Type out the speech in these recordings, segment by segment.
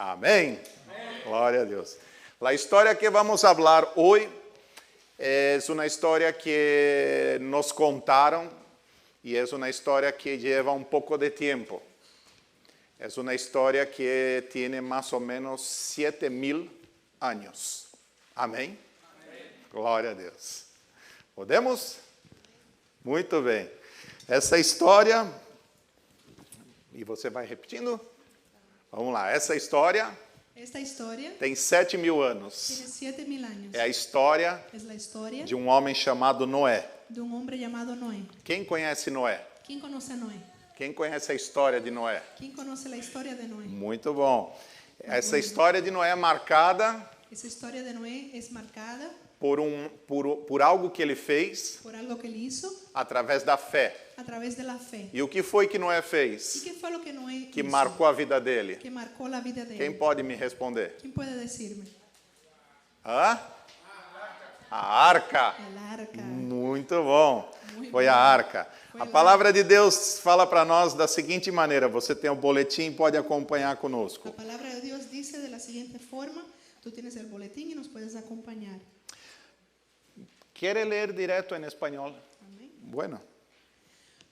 Amén. Gloria a Dios. La historia que vamos a hablar hoy es una historia que nos contaron y es una historia que lleva un poco de tiempo. Es una historia que tiene más o menos 7,000 años. Amém? Glória a Deus. Podemos? Muito bem. Essa história, e você vai repetindo? Vamos lá. Esta história tem 7,000 anos. Tiene 7,000 años. É a história Es la historia de um homem chamado Noé. de un hombre llamado Noé. Quem conhece Noé? ¿Quién conoce a Noé? Quem conhece a história de Noé? ¿Quién conoce la historia de Noé? Muito bom. Essa história de Noé é marcada Esa historia de Noé es marcada por algo que ele fez por algo que él hizo através da fé. a través de la fe. E o que foi que Noé ¿Y fez qué fue lo que Noé que hizo? marcou a vida dele? Que marcó la vida de Quem él. pode me responder? ¿Quién puede decirme? Hã? A arca. El arca. Muito bom. Muito Foi bom. a arca. Foi A lá. palavra de Deus fala para nós da seguinte maneira. Você tem o boletim, pode acompanhar conosco. La palabra de Dios dice de la siguiente forma. Tú tienes el boletín y nos puedes acompañar. ¿Quiere leer direto en español? Amén. Bueno.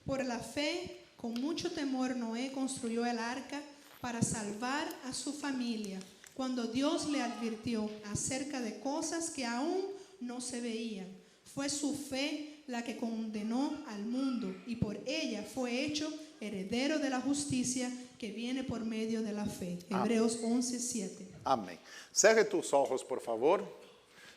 Por la fe, con mucho temor, Noé construyó el arca para salvar a su familia, cuando Dios le advirtió acerca de cosas que aún no se veían. Fue su fe la que condenó al mundo y por ella fue hecho heredero de la justicia que viene por medio de la fe. Hebreos 11:7. Amém. Cerre tus ojos, por favor.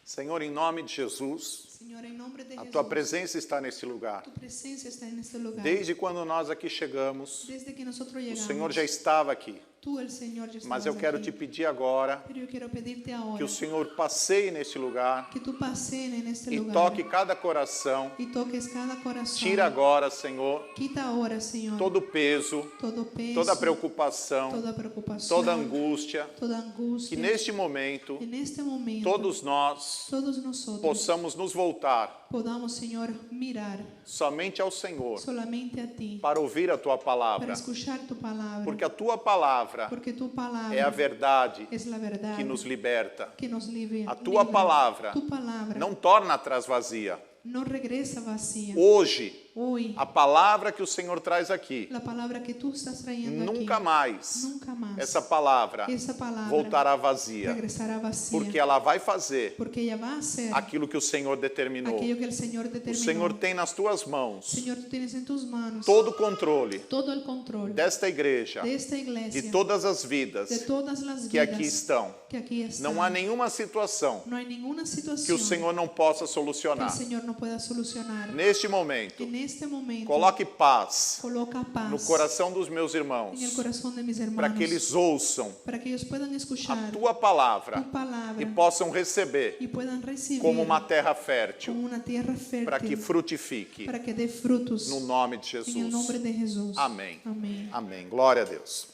Senhor, em nome de Jesus, Señor, en nombre de a Jesús, tua presença está nesse lugar. tu presencia está en este lugar. Desde quando nós aqui chegamos, Desde que nosotros o llegamos, Senhor já estava aqui. tú, el Señor, ya Mas estabas eu quero aquí. te pedir agora Pero yo quiero pedirte ahora que o Senhor passeie neste lugar que tú pases en este e lugar toque cada coração. y toques cada corazón. Tira agora, Senhor, Quita ahora, Señor, todo o peso, todo peso, toda preocupação, toda preocupación, toda angústia. toda angustia. Que neste momento, En este momento, todos nós todos nosotros possamos nos voltar podamos, Señor, mirar somente ao Senhor solamente a ti para ouvir a tua para palavra. escuchar tu palabra, Porque a tua palavra porque tu palabra é a verdade es la verdad que nos liberta. que nos libera. A tua palavra Tu palabra não torna atrás vazia. no regresa vacía. Hoje, Hoy, a palavra que o Senhor traz aqui, la palabra que tú estás trayendo nunca aquí, mais nunca más essa palavra esa palabra voltará vazia. regresará vacía, Porque ela vai fazer porque ella va a hacer aquilo que o Senhor determinou. aquello que el Señor O determinó. Senhor tem nas tuas mãos Señor, tú tienes en tus manos todo o controle todo el control desta igreja, de esta iglesia, de todas as de vidas todas las que aqui vidas estão. que aquí están. Não há nenhuma situação No hay ninguna situación que o Senhor não possa que el solucionar. Señor no pueda solucionar. Neste momento, En este momento, coloque paz coloca paz no coração dos meus irmãos, en el corazón de mis hermanos, para que eles ouçam para que ellos puedan a escuchar tua palavra tu palabra e possam receber y puedan recibir como uma terra fértil, como una tierra para que fértil frutifique, para que dé frutos no nome de en el nombre Jesus. de Jesús. Amém. Amén. Amém. Glória a Deus.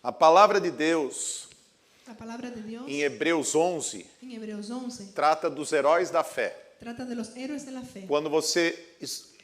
A palavra de Deus, La palabra de Dios em Hebreus 11, en Hebreos 11 trata dos heróis da fé. trata de los héroes de la fe. Quando você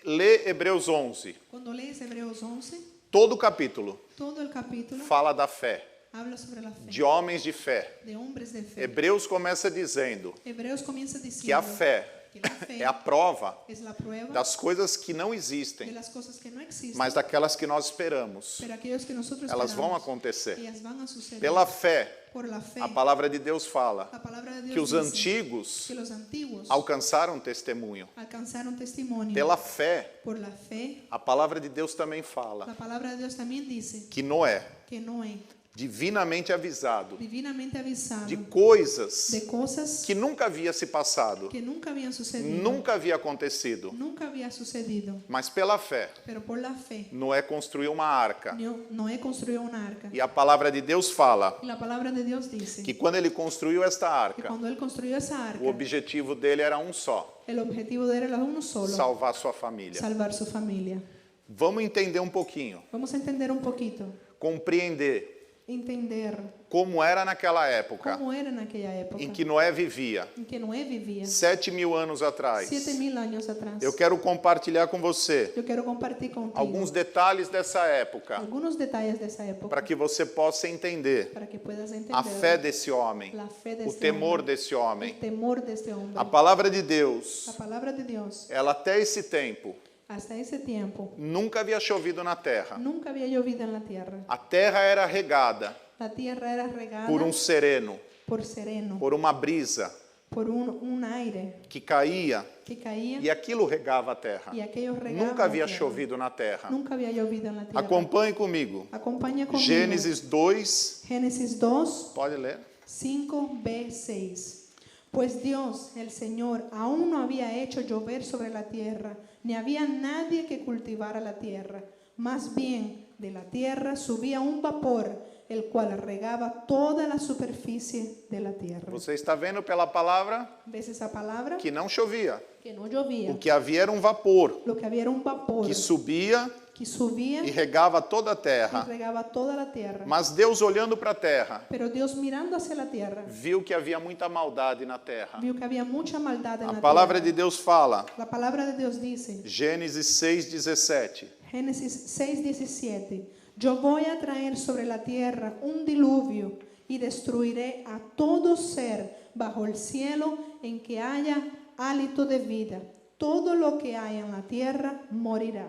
lê Hebreus 11, Cuando lees Hebreos 11, todo o capítulo todo el capítulo fala da fé, habla sobre la fe, de homens de fé. de hombres de fe. Hebreus começa dizendo Hebreos comienza que diciendo a fé que la fe é a prova es la prueba das coisas que não de existem, las cosas que no existen, mas daquelas que nós esperamos. pero aquellos que nosotros Elas vão esperamos, acontecer. ellas van a suceder. Pela fé, Por la fe, a palavra de Deus fala la palabra de Dios que os dice antigos que los antiguos alcançaram testemunho. alcanzaron testimonio. Pela fé, Por la fe, a palavra de Deus também fala la palabra de Dios también dice que Noé, que Noé, divinamente avisado divinamente avisado de coisas de cosas que nunca havia se passado, que nunca habían sucedido, nunca havia acontecido, nunca había sucedido, mas pela fé, pero por la fe, Noé construiu uma arca. Noé construyó una arca. E a palavra de Deus fala Y la palabra de Dios dice que quando ele construiu esta que arca, cuando él construyó esa arca, o objetivo dele era um só: el objetivo de él era uno solo, salvar sua família. salvar su familia. Vamos entender um pouquinho, Vamos a entender un poquito, compreender entender como era naquela época cómo era en aquella época em que Noé vivia, en que Noé vivía 7.000 anos atrás. 7.000 años atrás. Eu quero compartilhar com você Yo quiero compartir contigo alguns detalhes dessa época, algunos detalles de esa época para que você possa entender para que puedas entender a fé desse homem, la fe de o este temor hombre, desse homem. el temor de este hombre. A palavra de Deus, La palabra de Dios, ela até esse tempo hasta ese tiempo, nunca havia chovido na terra. nunca había llovido en la tierra. A terra era regada La tierra era regada por sereno, por sereno, por uma brisa por un aire que caía que caía e aquilo regava a terra. y aquello regaba Nunca la havia tierra. chovido na terra. Nunca había llovido en la tierra. Acompanhe comigo. Acompaña conmigo. Gênesis 2, Génesis 2, pode ler? 5b6. Pues Dios, el Señor, aún no había hecho llover sobre la tierra, ni había nadie que cultivara la tierra. Más bien, de la tierra subía un vapor, el cual regaba toda la superficie de la tierra. Você está vendo pela palavra ¿Ves esa palabra? que não chovia. Que no llovía. O que havia era um vapor Lo que había era un vapor que subia que subía e regava toda a y terra. regaba toda la tierra. Mas Deus, olhando para a terra, Pero Dios, mirando hacia la tierra, viu que havia muita maldade na terra. vio que había mucha maldad en A la palavra de tierra. Deus fala, La palabra de Dios dice, Gênesis 6:17. Génesis 6:17, yo voy a traer sobre la tierra un diluvio y destruiré a todo ser bajo el cielo en que haya hálito de vida. Todo lo que hay en la tierra morirá.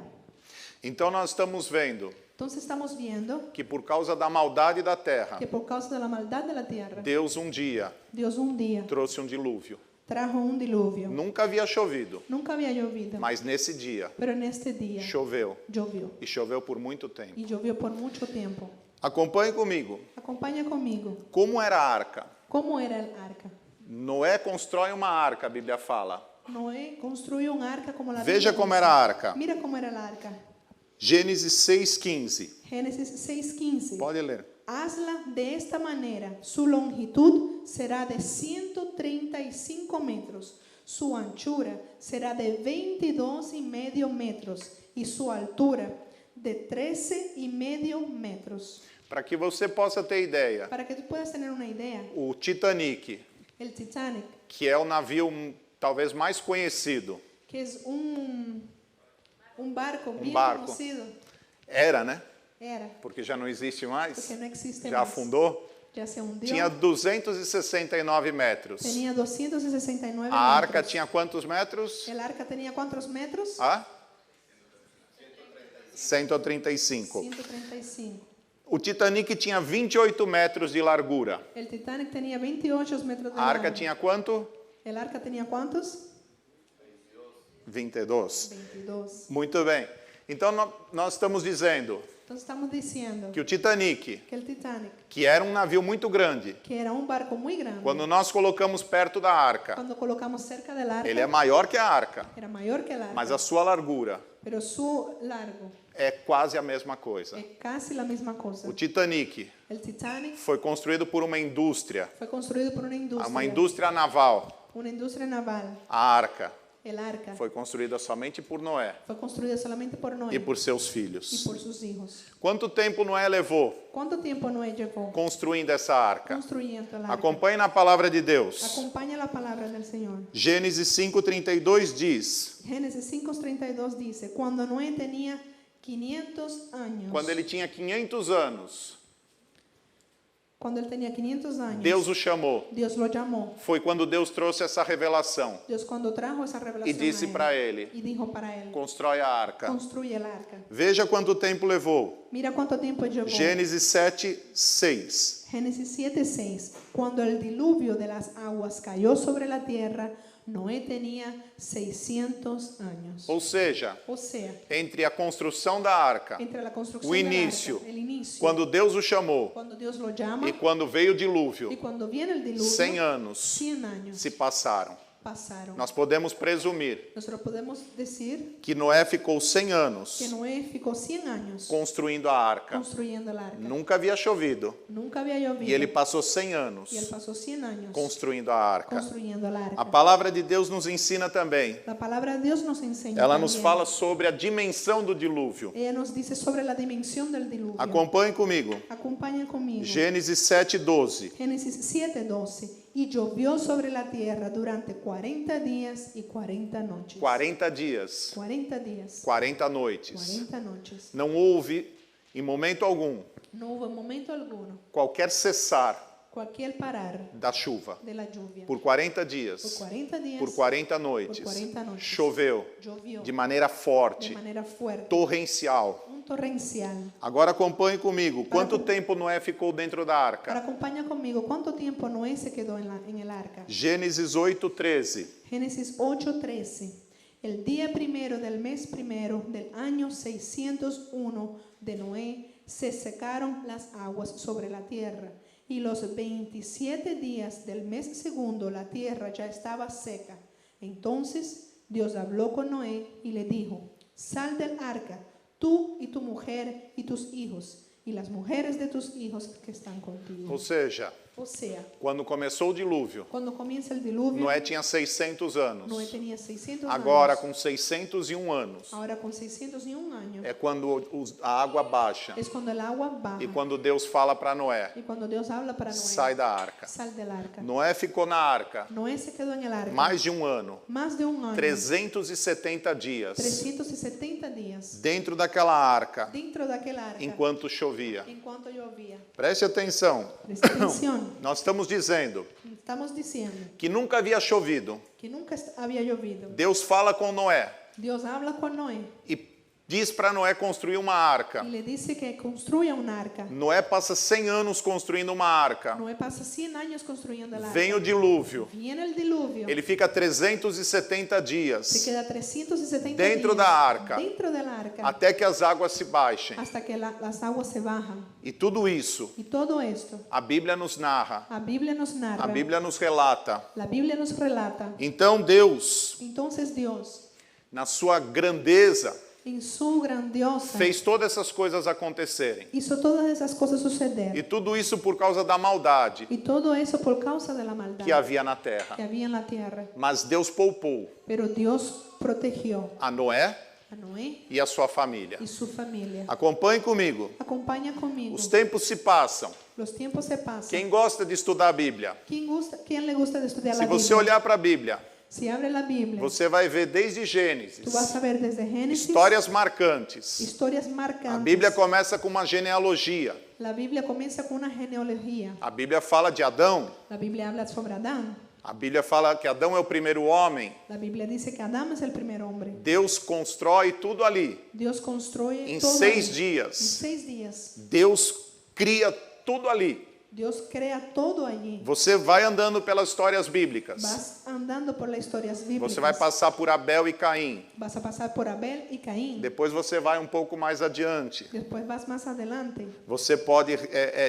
Então nós estamos vendo Entonces estamos viendo que por causa da maldade da terra, que por causa de la maldad de la tierra, Deus um dia Dios un día trouxe um dilúvio. trajo un diluvio. Nunca havia chovido, Nunca había llovido, mas nesse dia pero en este día choveu. llovió. E choveu por muito tempo. Y llovió por mucho tiempo. Acompanhe comigo. Acompaña conmigo. Como era a arca? ¿Cómo era el arca? Noé constrói uma arca, a Bíblia fala. Noé construyó un arca como la Veja Biblia como dice. era a arca. Mira cómo era el arca. Gênesis 6:15. Génesis 6:15. Pode ler. Hazla de esta manera. Su longitud será de 135 metros. Su anchura será de 22,5 metros. Y su altura de 13,5 metros. Para que você possa ter ideia, Para que tú puedas tener una idea, o Titanic, el Titanic, que é o navio talvez mais conhecido, que es un barco bien barco. conocido, era, né? era, Porque já não existe mais, porque no existe já más. afundou. Ya se hundió. Tinha 269 metros. Tenía 269 A arca metros. tinha quantos metros? El arca tenía ¿cuántos metros? Ah? 135. 135. O Titanic tinha 28 metros de largura. El Titanic tenía 28 metros de A arca largo. tinha quanto? ¿El arca tenía cuántos? 22. 22. Muito bem. Então nós estamos dizendo Entonces estamos diciendo que o Titanic, que el Titanic, que era um navio muito grande, que era un barco muy grande, quando nós colocamos perto da arca, cuando colocamos cerca del arca, ele é maior que a arca, era mayor que el arca, mas a sua largura pero su largo é quase a mesma coisa. es casi la misma cosa. O Titanic El Titanic foi construído por uma indústria, fue construido por uma indústria naval. una industria naval. A arca El arca foi construída somente por Noé fue construida solamente por Noé e por seus y filhos. por sus hijos. Quanto tempo Noé levou ¿Cuánto tiempo Noé llevó construindo essa arca? construyendo el arca? Acompanhe na palavra de Deus. Acompaña la palabra del Señor. Gênesis 5:32 diz: Génesis 5:32 dice, cuando Noé tenía 500 años, quando ele tinha 500 anos, cuando él tenía 500 años, Deus o chamou. Dios lo llamó. Foi quando Deus trouxe essa revelação Dios cuando trajo esa revelación e disse a para él, ele: y dijo para él, constrói a arca. construye el arca. Veja quanto tempo levou. Mira cuánto tiempo llevó. Gênesis 7:6. Génesis 7:6. Cuando el diluvio de las aguas cayó sobre la tierra, Noé tenía 600 años. Ou seja, O sea, entre a construção da arca, entre la construcción o del início, arca, el inicio, quando Deus o chamou cuando Dios lo llama e quando veio o dilúvio, y cuando viene el diluvio, 100 anos 100 años se passaram. pasaron. nós podemos presumir Nosotros podemos decir que Noé ficou 100 anos que Noé ficou 100 años construindo a arca. construyendo el arca. Nunca havia chovido. Nunca había llovido. E ele passou 100 anos Y él pasó 100 años construindo a arca. construyendo el arca. A palavra de Deus nos ensina também. La palabra de Dios nos enseña. Ela nos también. fala sobre a dimensão do dilúvio. Ella nos dice sobre la dimensión del diluvio. Acompanhe comigo. Acompaña conmigo. Gênesis 7:12. Génesis 7:12. Y llovió sobre la tierra durante 40 días y 40 noches. 40 dias, 40 días. 40 noites. 40 noches. Não houve, em momento algum, No hubo momento alguno, qualquer cessar cualquier parar da chuva. de la lluvia. Por 40 Por dias, 40 días. por 40 noites, Por 40 noches. choveu Llovió de maneira de forte, manera fuerte. torrencial. Un torrencial. Agora acompanhe comigo. Quanto tempo Noé ficou dentro da Ahora arca? acompaña conmigo. ¿Cuánto tiempo Noé se quedó en el arca? Gênesis 8:13. Génesis 8:13. El día primero del mes primero del año 601 de Noé se secaron las aguas sobre la tierra, y los 27 días del mes segundo la tierra ya estaba seca. Entonces Dios habló con Noé y le dijo: sal del arca, tú y tu mujer y tus hijos, y las mujeres de tus hijos que están contigo. Ou seja, O sea, quando começou o dilúvio, cuando comienza el diluvio, Noé tinha 600 anos. Noé tenía 600 Agora, años. com 601 anos, Ahora con 601 años é quando a água baixa es cuando el agua baja e quando Deus fala para Noé: y cuando Dios habla para Noé, sai da arca. sal del arca. Noé ficou na arca Noé se quedó en el arca mais de um ano, más de un año, 370 dias, 370 días dentro daquela arca, dentro de aquel arca enquanto chovia. en cuanto llovía. Preste atenção. Presta atención, Nós estamos dizendo estamos diciendo que nunca havia chovido. que nunca había llovido. Deus fala com Noé Dios habla con Noé e diz para Noé construir uma arca. y le dice que construya un arca. Noé passa 100 anos construindo uma arca. Noé pasa 100 años construyendo el arca. Vem o dilúvio. Viene el diluvio. Ele fica 370 Se dias queda 370 dentro días da arca, dentro del arca até que as águas se baixem. hasta que las aguas se bajan. E tudo isso Y todo esto, a Bíblia nos narra, la Biblia nos narra, a Bíblia nos relata. la Biblia nos relata. Então Deus, Entonces Dios, na sua grandeza, en su grandiosa, fez todas essas coisas acontecerem. hizo todas esas cosas suceder. E tudo isso por causa da maldade Y todo eso por causa de la maldad que havia na terra. que había en la tierra. Mas Deus poupou Pero Dios protegió a Noé a Noé e a sua família. y su familia. Acompanhe comigo. Acompaña conmigo. Os tempos se passam. Los tiempos se pasan. Quem gosta de estudar a Bíblia? ¿Quién le gusta de estudiar Se la você Biblia? olhar para a Bíblia, Si abre la Biblia, você vai ver desde Gênesis tú vas a ver desde Génesis histórias marcantes. historias marcantes. A Bíblia começa com uma genealogia. La Biblia comienza con una genealogía. A Bíblia fala de Adão. La Biblia habla sobre Adán. A Bíblia fala que Adão é o primeiro homem. La Biblia dice que Adán es el primer hombre. Deus constrói tudo ali. Dios construye Em todo 6 ahí. En dias, 6 días. Deus cria tudo ali. Dios crea todo allí. Você vai andando pelas histórias bíblicas. Vas andando por las historias bíblicas. Você vai passar por Abel e Caim. Vas a pasar por Abel y Caín. Depois você vai um pouco mais adiante. Después vas más adelante. Você pode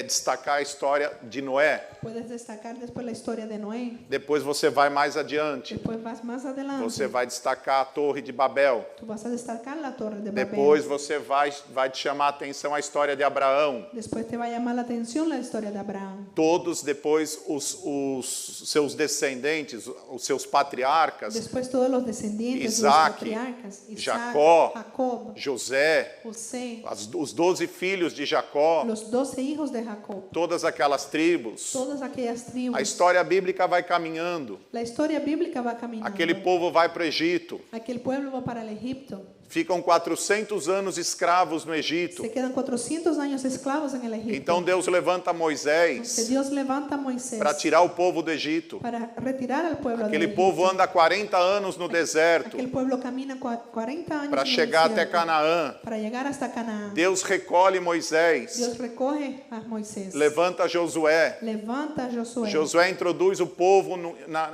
destacar a história de Noé. Puedes destacar después la historia de Noé. Depois você vai mais adiante. Después vas más adelante. Você vai destacar a Torre de Babel. Tú vas a destacar la torre de Babel. Depois você vai te chamar a atenção a história de Abraão. Después te va a llamar la atención la historia de Abraham. Todos depois os seus descendentes, os seus patriarcas, Después todos los descendientes, Isaac, los patriarcas, Isaac, Jacó, Jacob, José, José, os 12 filhos de Jacó, los 12 hijos de Jacob, todas aquelas tribos. todas aquellas tribus. A história bíblica vai caminhando. La historia bíblica va caminando. Aquele povo vai para o Egito. Aquel pueblo va para el Egipto. Ficam 400 anos escravos no Egito. Se quedan 400 años esclavos en el Egipto. Então Deus levanta Entonces Moisés Dios levanta a Moisés para tirar o povo do Egito. para retirar al pueblo Aquele del povo Egipto. anda 40 anos no deserto Aquel pueblo camina 40 años para en el chegar até desierto Canaã. para llegar hasta Canaán. Deus recolhe Moisés, Dios recoge a Moisés. levanta Josué. Levanta a Josué. Josué introduz o povo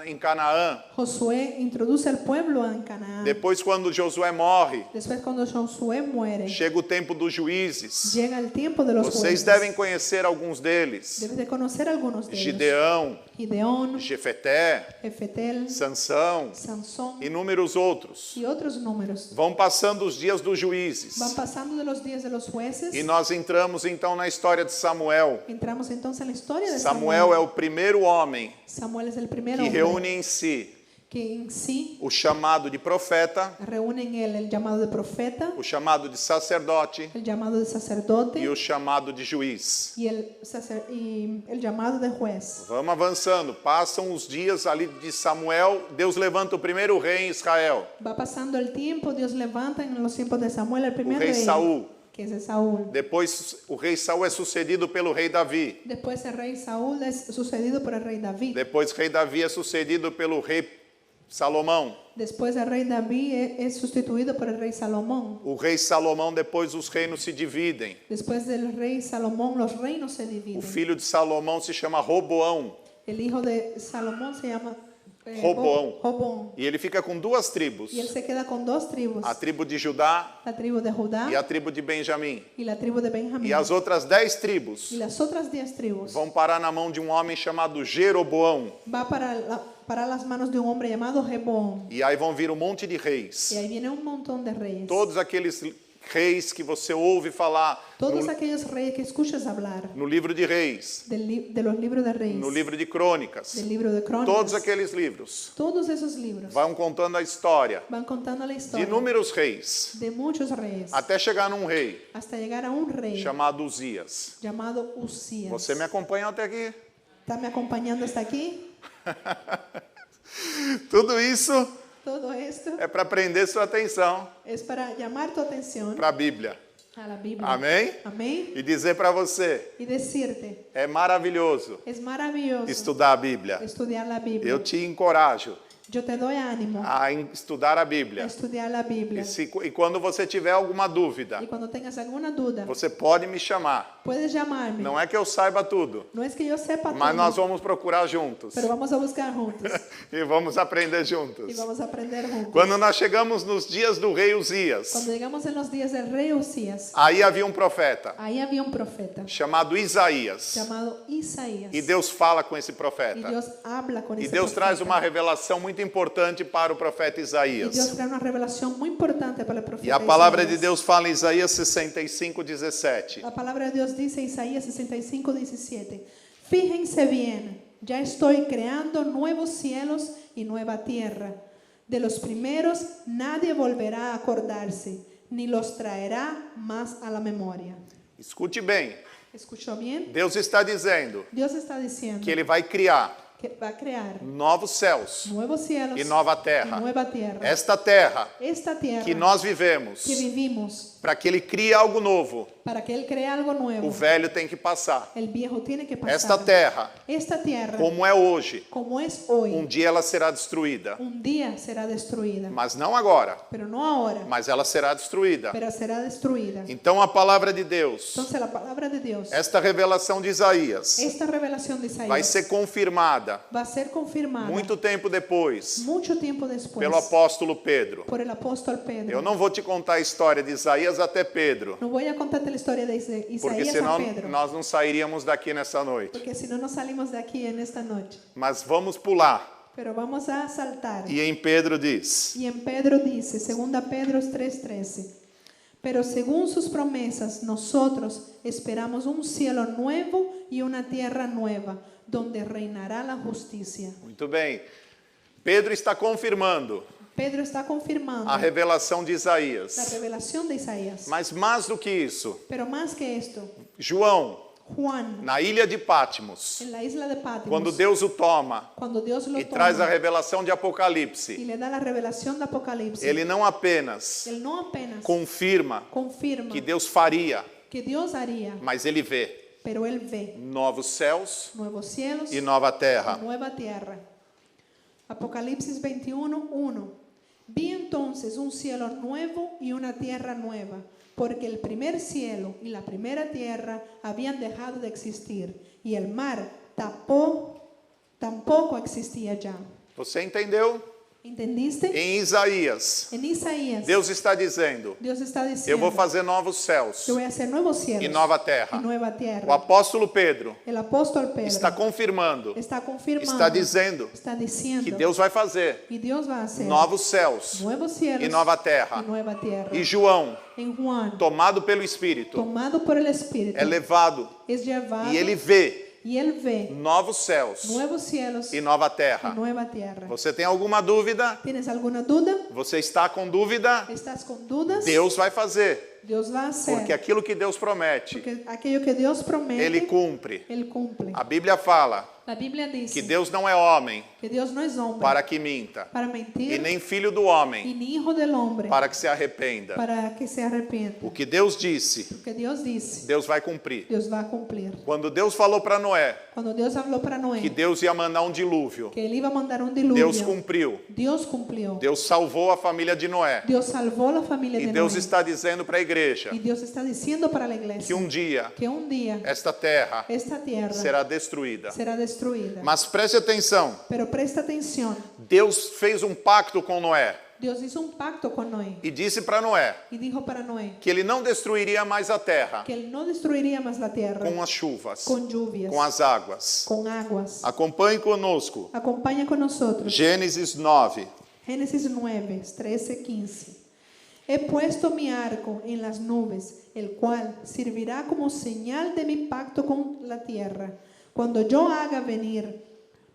em Canaã. Josué introduce al pueblo en Canaán. Depois, quando Josué morre, Después cuando Josué muere, chega o tempo dos juízes. llega el tiempo de los Vocês jueces. devem conhecer alguns deles. Debes de conocer algunos de ellos. Gideão, Gideón, Jefeté, Jefetel, Sansão, Sansón inúmeros outros. y otros números. Vão passando os dias dos juízes. Van pasando de los días de los jueces. E nós entramos então na história de Samuel. Entramos entonces en la historia de Samuel é o primeiro homem Samuel es el primer que hombre reúne em si que en sí o chamado de profeta, reúne en él el llamado de profeta, o chamado de sacerdote el llamado de sacerdote e o chamado de juiz. y el llamado de juez. Vamos avançando. Passam os dias ali de Samuel. Deus levanta o primeiro rei em Israel, Va pasando el tiempo, Dios levanta en los tiempos de Samuel el primer rey rey, Saúl. que es Saúl. Depois o rei Saul é sucedido pelo rei Davi. Después el rey Saúl es sucedido por el rey David. Depois o rei Davi é sucedido pelo rei Salomão. Después el rey David es sustituido por el rey Salomón. O rei Salomão, depois os reinos se dividem. Después del rey Salomón los reinos se O dividen. filho de Salomão se chama Roboão. El hijo de Salomón se llama Roboão. Roboão. E ele fica com duas tribos. Y él se queda con dos tribus, A tribo de Judá la tribu de Judá e a tribu de Benjamim. y la tribu de Benjamín. E as outras 10 tribos Y las otras 10 tribus vão parar na mão de um homem chamado Jeroboão. va para las manos de un hombre llamado Reboam. E aí vão vir um monte de reis. Y ahí viene un montón de reyes. Todos aqueles reis que você ouve falar Todos aquellos reyes que escuchas hablar no livro de Reis, de los libros de reyes, no livro de Crônicas. del libro de Crónicas. Todos aqueles livros Todos esos libros vão contando a história van contando la de historia inúmeros reis, de muchos reyes até chegar num rei hasta llegar a un rey chamado Uzias. llamado Usías. Você me acompanha até aqui? ¿Está me acompañando hasta aquí? Tudo isso Todo esto é para prender sua atenção es para llamar tu atención para a Bíblia. a la Biblia. Amém? Amén. E dizer para você, Y decirte, é maravilhoso es maravilloso estudar a Bíblia. estudiar la Biblia. Eu te encorajo Yo te doy ánimo a estudar a a Bíblia. estudiar la Biblia. E quando você tiver alguma dúvida, Y cuando tengas alguna duda, você pode me chamar. puedes llamarme. Não é que eu saiba tudo, No es que yo sepa mas todo, nós vamos procurar juntos pero vamos a buscar juntos e vamos aprender y juntos. vamos a aprender juntos. Quando nós chegamos nos dias do rei Uzias, Cuando llegamos en los días del rey Usías, aí havia um profeta ahí había un profeta chamado Isaías. llamado Isaías. E Deus fala com esse Y profeta. Dios habla con E ese Deus traz profeta. uma revelação muito importante para o profeta Y Dios Isaías. trae una revelación muy importante para el profeta E a palavra de Isaías. Deus fala em Isaías 65:17. La palabra de Dios dice Isaías 65:17. Fíjense bien, ya estoy creando nuevos cielos y nueva tierra. De los primeros nadie volverá a acordarse, ni los traerá más a la memoria. Escute bem, ¿Escuchó bien? Deus está dizendo Dios está diciendo que Ele vai criar que va a crear novos céus nuevos cielos e nova terra. y nueva tierra. Esta terra Esta tierra que nós vivemos, que vivimos, para que Ele crie algo novo, para que Él cree algo nuevo, o velho tem que passar. el viejo tiene que pasar. Esta terra, Esta tierra, como é hoje, como es hoy, um dia ela será destruída. un día será destruida, Mas não agora, pero no ahora, mas ela será destruída. pero será destruida. Então a palavra de Deus, Entonces la palabra de Dios, esta revelação de Isaías, esta revelación de Isaías vai ser confirmada va a ser confirmada muito tempo depois mucho tiempo después pelo apóstolo Pedro. por el apóstol Pedro. Eu não vou te contar a história de Isaías até Pedro, No voy a contarte la historia de porque Isaías a senão Pedro, nós não sairíamos daqui nessa noite. porque si no nos salimos de aquí en esta noche. Mas vamos pular. Pero vamos a saltar. E em Pedro diz: Y en Pedro dice, 2 Pedro 3:13, pero según sus promesas, nosotros esperamos un cielo nuevo y una tierra nueva, donde reinará la justicia. muito bem. Pedro está confirmando Pedro está confirmando a revelação de la Isaías. revelación de Isaías. Mas mais do que isso, Pero más que esto, João, Juan, na ilha de Patmos, en la isla de Patmos, quando Deus o toma cuando Dios lo e traz a toma revelação de y Apocalipse, le da la revelación de Apocalipsis, ele não apenas él no apenas confirma confirma que Deus faria, que Dios haría, mas ele vê pero él ve novos céus nuevos cielos e nova terra. nueva tierra. Apocalipsis 21:1. Vi entonces un cielo nuevo y una tierra nueva, porque el primer cielo y la primera tierra habían dejado de existir, y el mar tampoco existía ya. Você entendeu? ¿Entendiste? Em Isaías, En Isaías, Deus está dizendo: Dios está eu diciendo, vou fazer novos céus yo voy a hacer nuevos cielos e nova terra. y nueva O tierra. apóstolo Pedro El apóstol Pedro está confirmando, está confirmando, está dizendo está diciendo que Deus vai fazer y Dios va a hacer novos céus nuevos cielos e nova terra. y nueva tierra. E João, En Juan, tomado pelo Espírito, tomado por el Espíritu, é levado es llevado e ele vê y él ve novos céus nuevos cielos e nova y terra. nueva tierra. Você tem alguma dúvida? ¿Tienes alguna duda? Você está com dúvida? ¿Estás con dudas? Deus vai fazer, Dios va a hacer. porque aquilo que Deus promete, Porque aquello que Dios promete, Ele cumpre. Él cumple. A Bíblia fala La Biblia dice que Deus não é homem que Dios no es hombre para que minta, para e mentir, nem filho do y homem ni hijo del hombre para que se arrependa. para que se arrepienta. O que Deus disse, Lo que Dios dice, Deus vai cumprir. Dios va a cumplir. Quando Deus falou para Noé Cuando Dios habló para Noé que Deus ia mandar um dilúvio, que él iba a mandar un diluvio, Deus cumpriu. Dios cumplió. Deus salvou a família de Noé. Dios salvó la familia E de Deus Noé. está dizendo para a igreja Y Dios está diciendo para la iglesia que um dia que un día esta terra esta tierra será destruída. será destruida. Mas preste atenção, Pero presta atención, Deus fez um pacto com Noé Dios hizo un pacto con Noé e disse para Noé y dijo para Noé que ele não destruiria mais a terra que él no destruiría más la tierra com as chuvas, con lluvias, com as águas. con aguas. Acompanhe conosco. Acompaña con nosotros. Gênesis 9. Génesis 9, 13, 15. He puesto mi arco en las nubes, el cual servirá como señal de mi pacto con la tierra. Cuando yo haga venir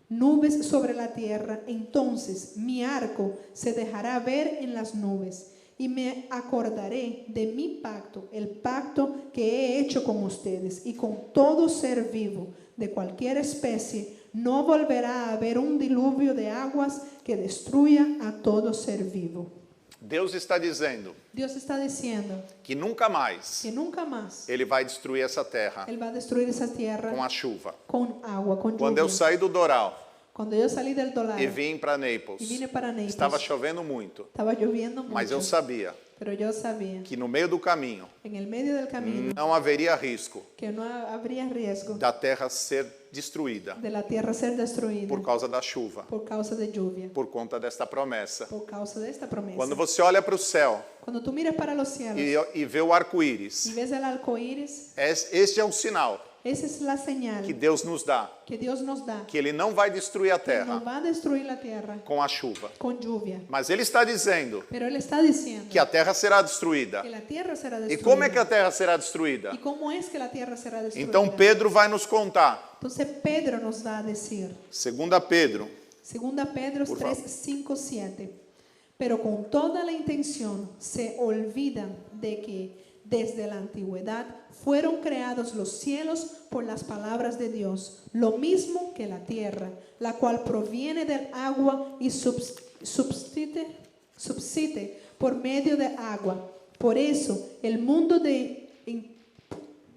nubes sobre la tierra, entonces mi arco se dejará ver en las nubes y me acordaré de mi pacto, el pacto que he hecho con ustedes y con todo ser vivo de cualquier especie. No volverá a haber un diluvio de aguas que destruya a todo ser vivo. Deus está dizendo Dios está diciendo que nunca mais que nunca más ele vai destruir essa terra Él va a destruir esa tierra com a chuva. con agua, con Quando lluvia. eu saí do Doral Cuando yo salí del Dolar e vim para Naples, y vine para Naples, estava chovendo muito, estaba lloviendo mucho, mas eu sabia pero yo sabía que no meio do caminho en el medio del camino não haveria risco que no habría riesgo da terra ser destruída de la tierra ser destruida por causa da chuva, por causa de lluvia, por conta desta promessa. por causa de esta promesa. Quando você olha para o céu Cuando tú miras para los cielos e vê o arco-íris, y ves el arco iris, este é um sinal esa es la señal que Deus nos dá, que Dios nos da. que Ele não vai destruir a No terra va a destruir la tierra com a chuva. con lluvia. Mas Ele está dizendo Pero Él está diciendo que a terra será destruída. que la tierra será E destruida. como é que a terra será destruída? ¿Y cómo es que la tierra será destruida? Então Pedro vai nos contar. Entonces Pedro nos va a decir, 2 Pedro, 2 Pedro Por 3, favor. 5, 7. Pero con toda la intención se olvidan de que desde la antigüedad fueron creados los cielos por las palabras de Dios, lo mismo que la tierra, la cual proviene del agua y subsiste por medio de agua. Por eso el mundo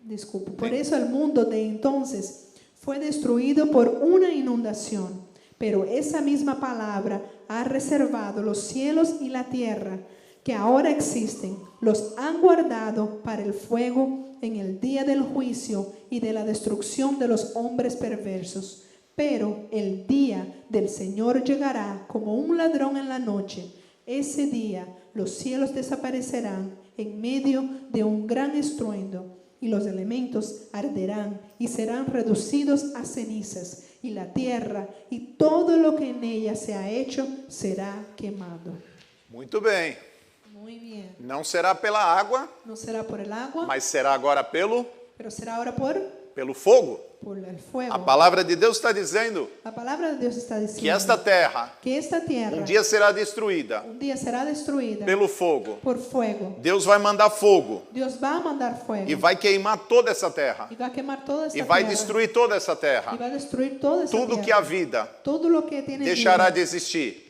el mundo de entonces fue destruido por una inundación. Pero esa misma palabra ha reservado los cielos y la tierra que ahora existen, los han guardado para el fuego en el día del juicio y de la destrucción de los hombres perversos. Pero el día del Señor llegará como un ladrón en la noche. Ese día los cielos desaparecerán en medio de un gran estruendo y los elementos arderán y serán reducidos a cenizas, y la tierra y todo lo que en ella se ha hecho será quemado. muito bem. Muy bien. Não será pela água, No será por el agua, mas será agora pero será ahora pelo fogo. por el fuego. A palavra de Deus está dizendo La palabra de Dios está que diciendo esta terra que esta tierra dia será destruída un día será destruida pelo fogo. por fuego. Deus vai mandar fogo Dios va a mandar fuego e vai queimar toda essa terra. y va a quemar toda esta E vai tierra destruir toda essa y terra. va a destruir toda esta Tudo que tierra. a vida Todo lo que tiene deixará vida de existir.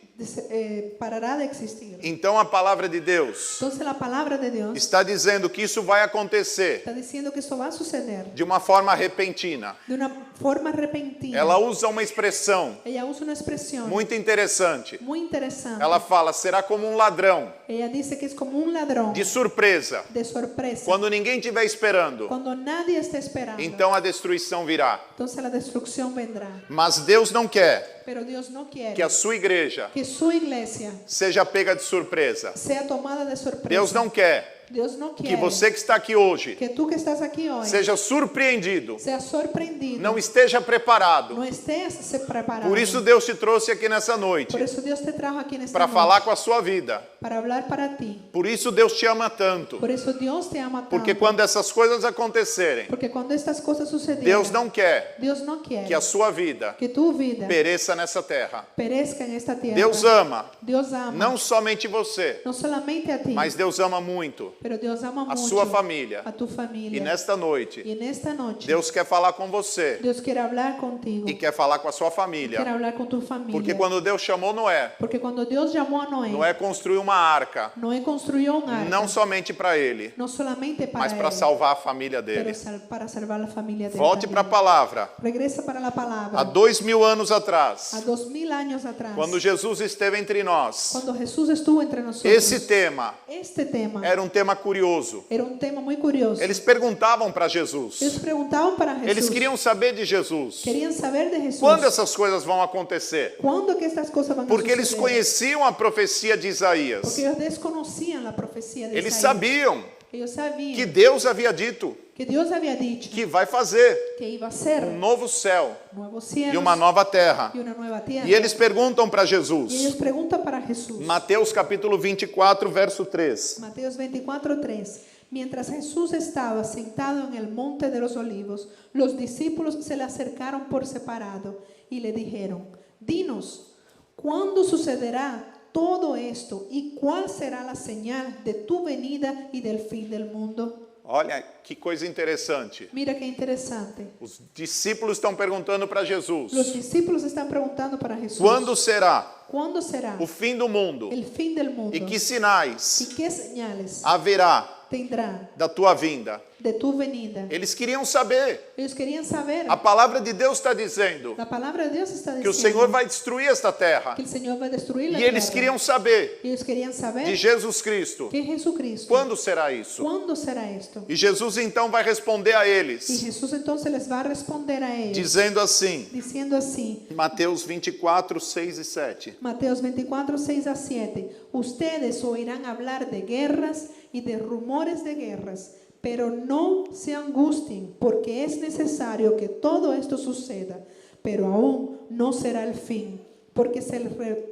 parará de existir. Então a palavra de Deus Entonces la palabra de Dios está dizendo que isso vai acontecer está diciendo que esto va a suceder de uma forma repentina. de una forma repentina. Ela usa uma expressão Ella usa una expresión muito interessante. muy interesante. Ela fala: será como um ladrão, Ella dice que es como un ladrón de surpresa, de sorpresa. quando ninguém estiver esperando. Cuando nadie está esperando, Então a destruição virá. entonces la destrucción vendrá. Mas Deus não quer Pero Dios no quiere que a sua igreja que su iglesia seja pega de surpresa. sea tomada de sorpresa. Deus não quer Dios no que quiere você que está aqui hoje que tú que estás aquí hoy seja surpreendido, seas sorprendido, não esteja preparado. no estés preparado. Por isso Deus te trouxe aqui nessa noite, Por eso Dios te trajo aquí en esta para noche, falar com a sua vida. para hablar para ti. Por isso Deus te ama tanto, Por eso Dios te ama porque tanto. quando essas coisas acontecerem, Porque cuando estas cosas sucedieran, Deus não quer Dios no quiere que a sua vida que tu vida pereça nessa terra. perezca en esta tierra. Deus ama, Dios ama não somente você, no solamente a ti, mas Deus ama muito pero Dios ama a mucho sua família. a tu familia. E nesta noite, Y en esta noche Deus quer falar com você Dios quiere hablar contigo, e quer falar com a sua quiere família. hablar con tu familia. Porque quando Deus chamou Noé, Porque cuando Dios llamó a Noé construiu uma arca, Noé construyó un arca, não somente para ele, no solamente para mas para él, salvar a família pero dele. para salvar la familia de él Volte para a también. palavra. Regresa para la palabra. Há 2000 anos atrás, A 2000 años atrás, quando Jesus esteve entre nós, cuando Jesús estuvo entre nosotros, esse tema este tema era um tema curioso. era un tema muy curioso. Eles perguntavam para Jesus. Ellos preguntaban para Jesús. Eles queriam saber de Jesus. Querían saber de Jesús. Quando essas coisas vão acontecer? ¿Cuándo que estas cosas van Porque a eles suceder? conheciam a profecia de Isaías. Porque ellos desconocían la profecía de Eles Isaías. sabiam Ellos sabían que Deus havia dito que Dios había dicho que vai fazer que iba a ser um novo céu nuevos cielos e uma nova terra. y una nueva tierra. E eles perguntam para Y ellos Jesus. preguntan para Jesús. Mateus capítulo 24, verso 3. Mateos 24:3. Mientras Jesús estaba sentado en el monte de los olivos, los discípulos se le acercaron por separado y le dijeron: Dinos, ¿cuándo sucederá todo esto y cuál será la señal de tu venida y del fin del mundo? Olha que coisa interessante. Mira qué interesante. Os discípulos estão perguntando para Los Jesus: discípulos están preguntando para Jesús: quando será ¿Cuándo será o fim do mundo? el fin del mundo? E que sinais ¿Y qué señales haverá tendrá da tua vinda? de tu venida? Eles queriam saber. Ellos querían saber. A palavra de Deus está dizendo La palabra de Dios está que o diciendo Senhor vai destruir esta terra. que el Señor va a destruir la E eles tierra. queriam saber Ellos querían saber de Jesus Cristo. que Jesucristo. Quando será isso? ¿Cuándo será esto? E Jesus então vai responder a Y eles, Jesús entonces les va a responder a ellos dizendo assim, diciendo así. Mateus 24, 6 e 7. Mateos 24, 6 a 7. Ustedes oirán hablar de guerras y de rumores de guerras, pero no se angustien, porque es necesario que todo esto suceda, pero aún no será el fin, porque se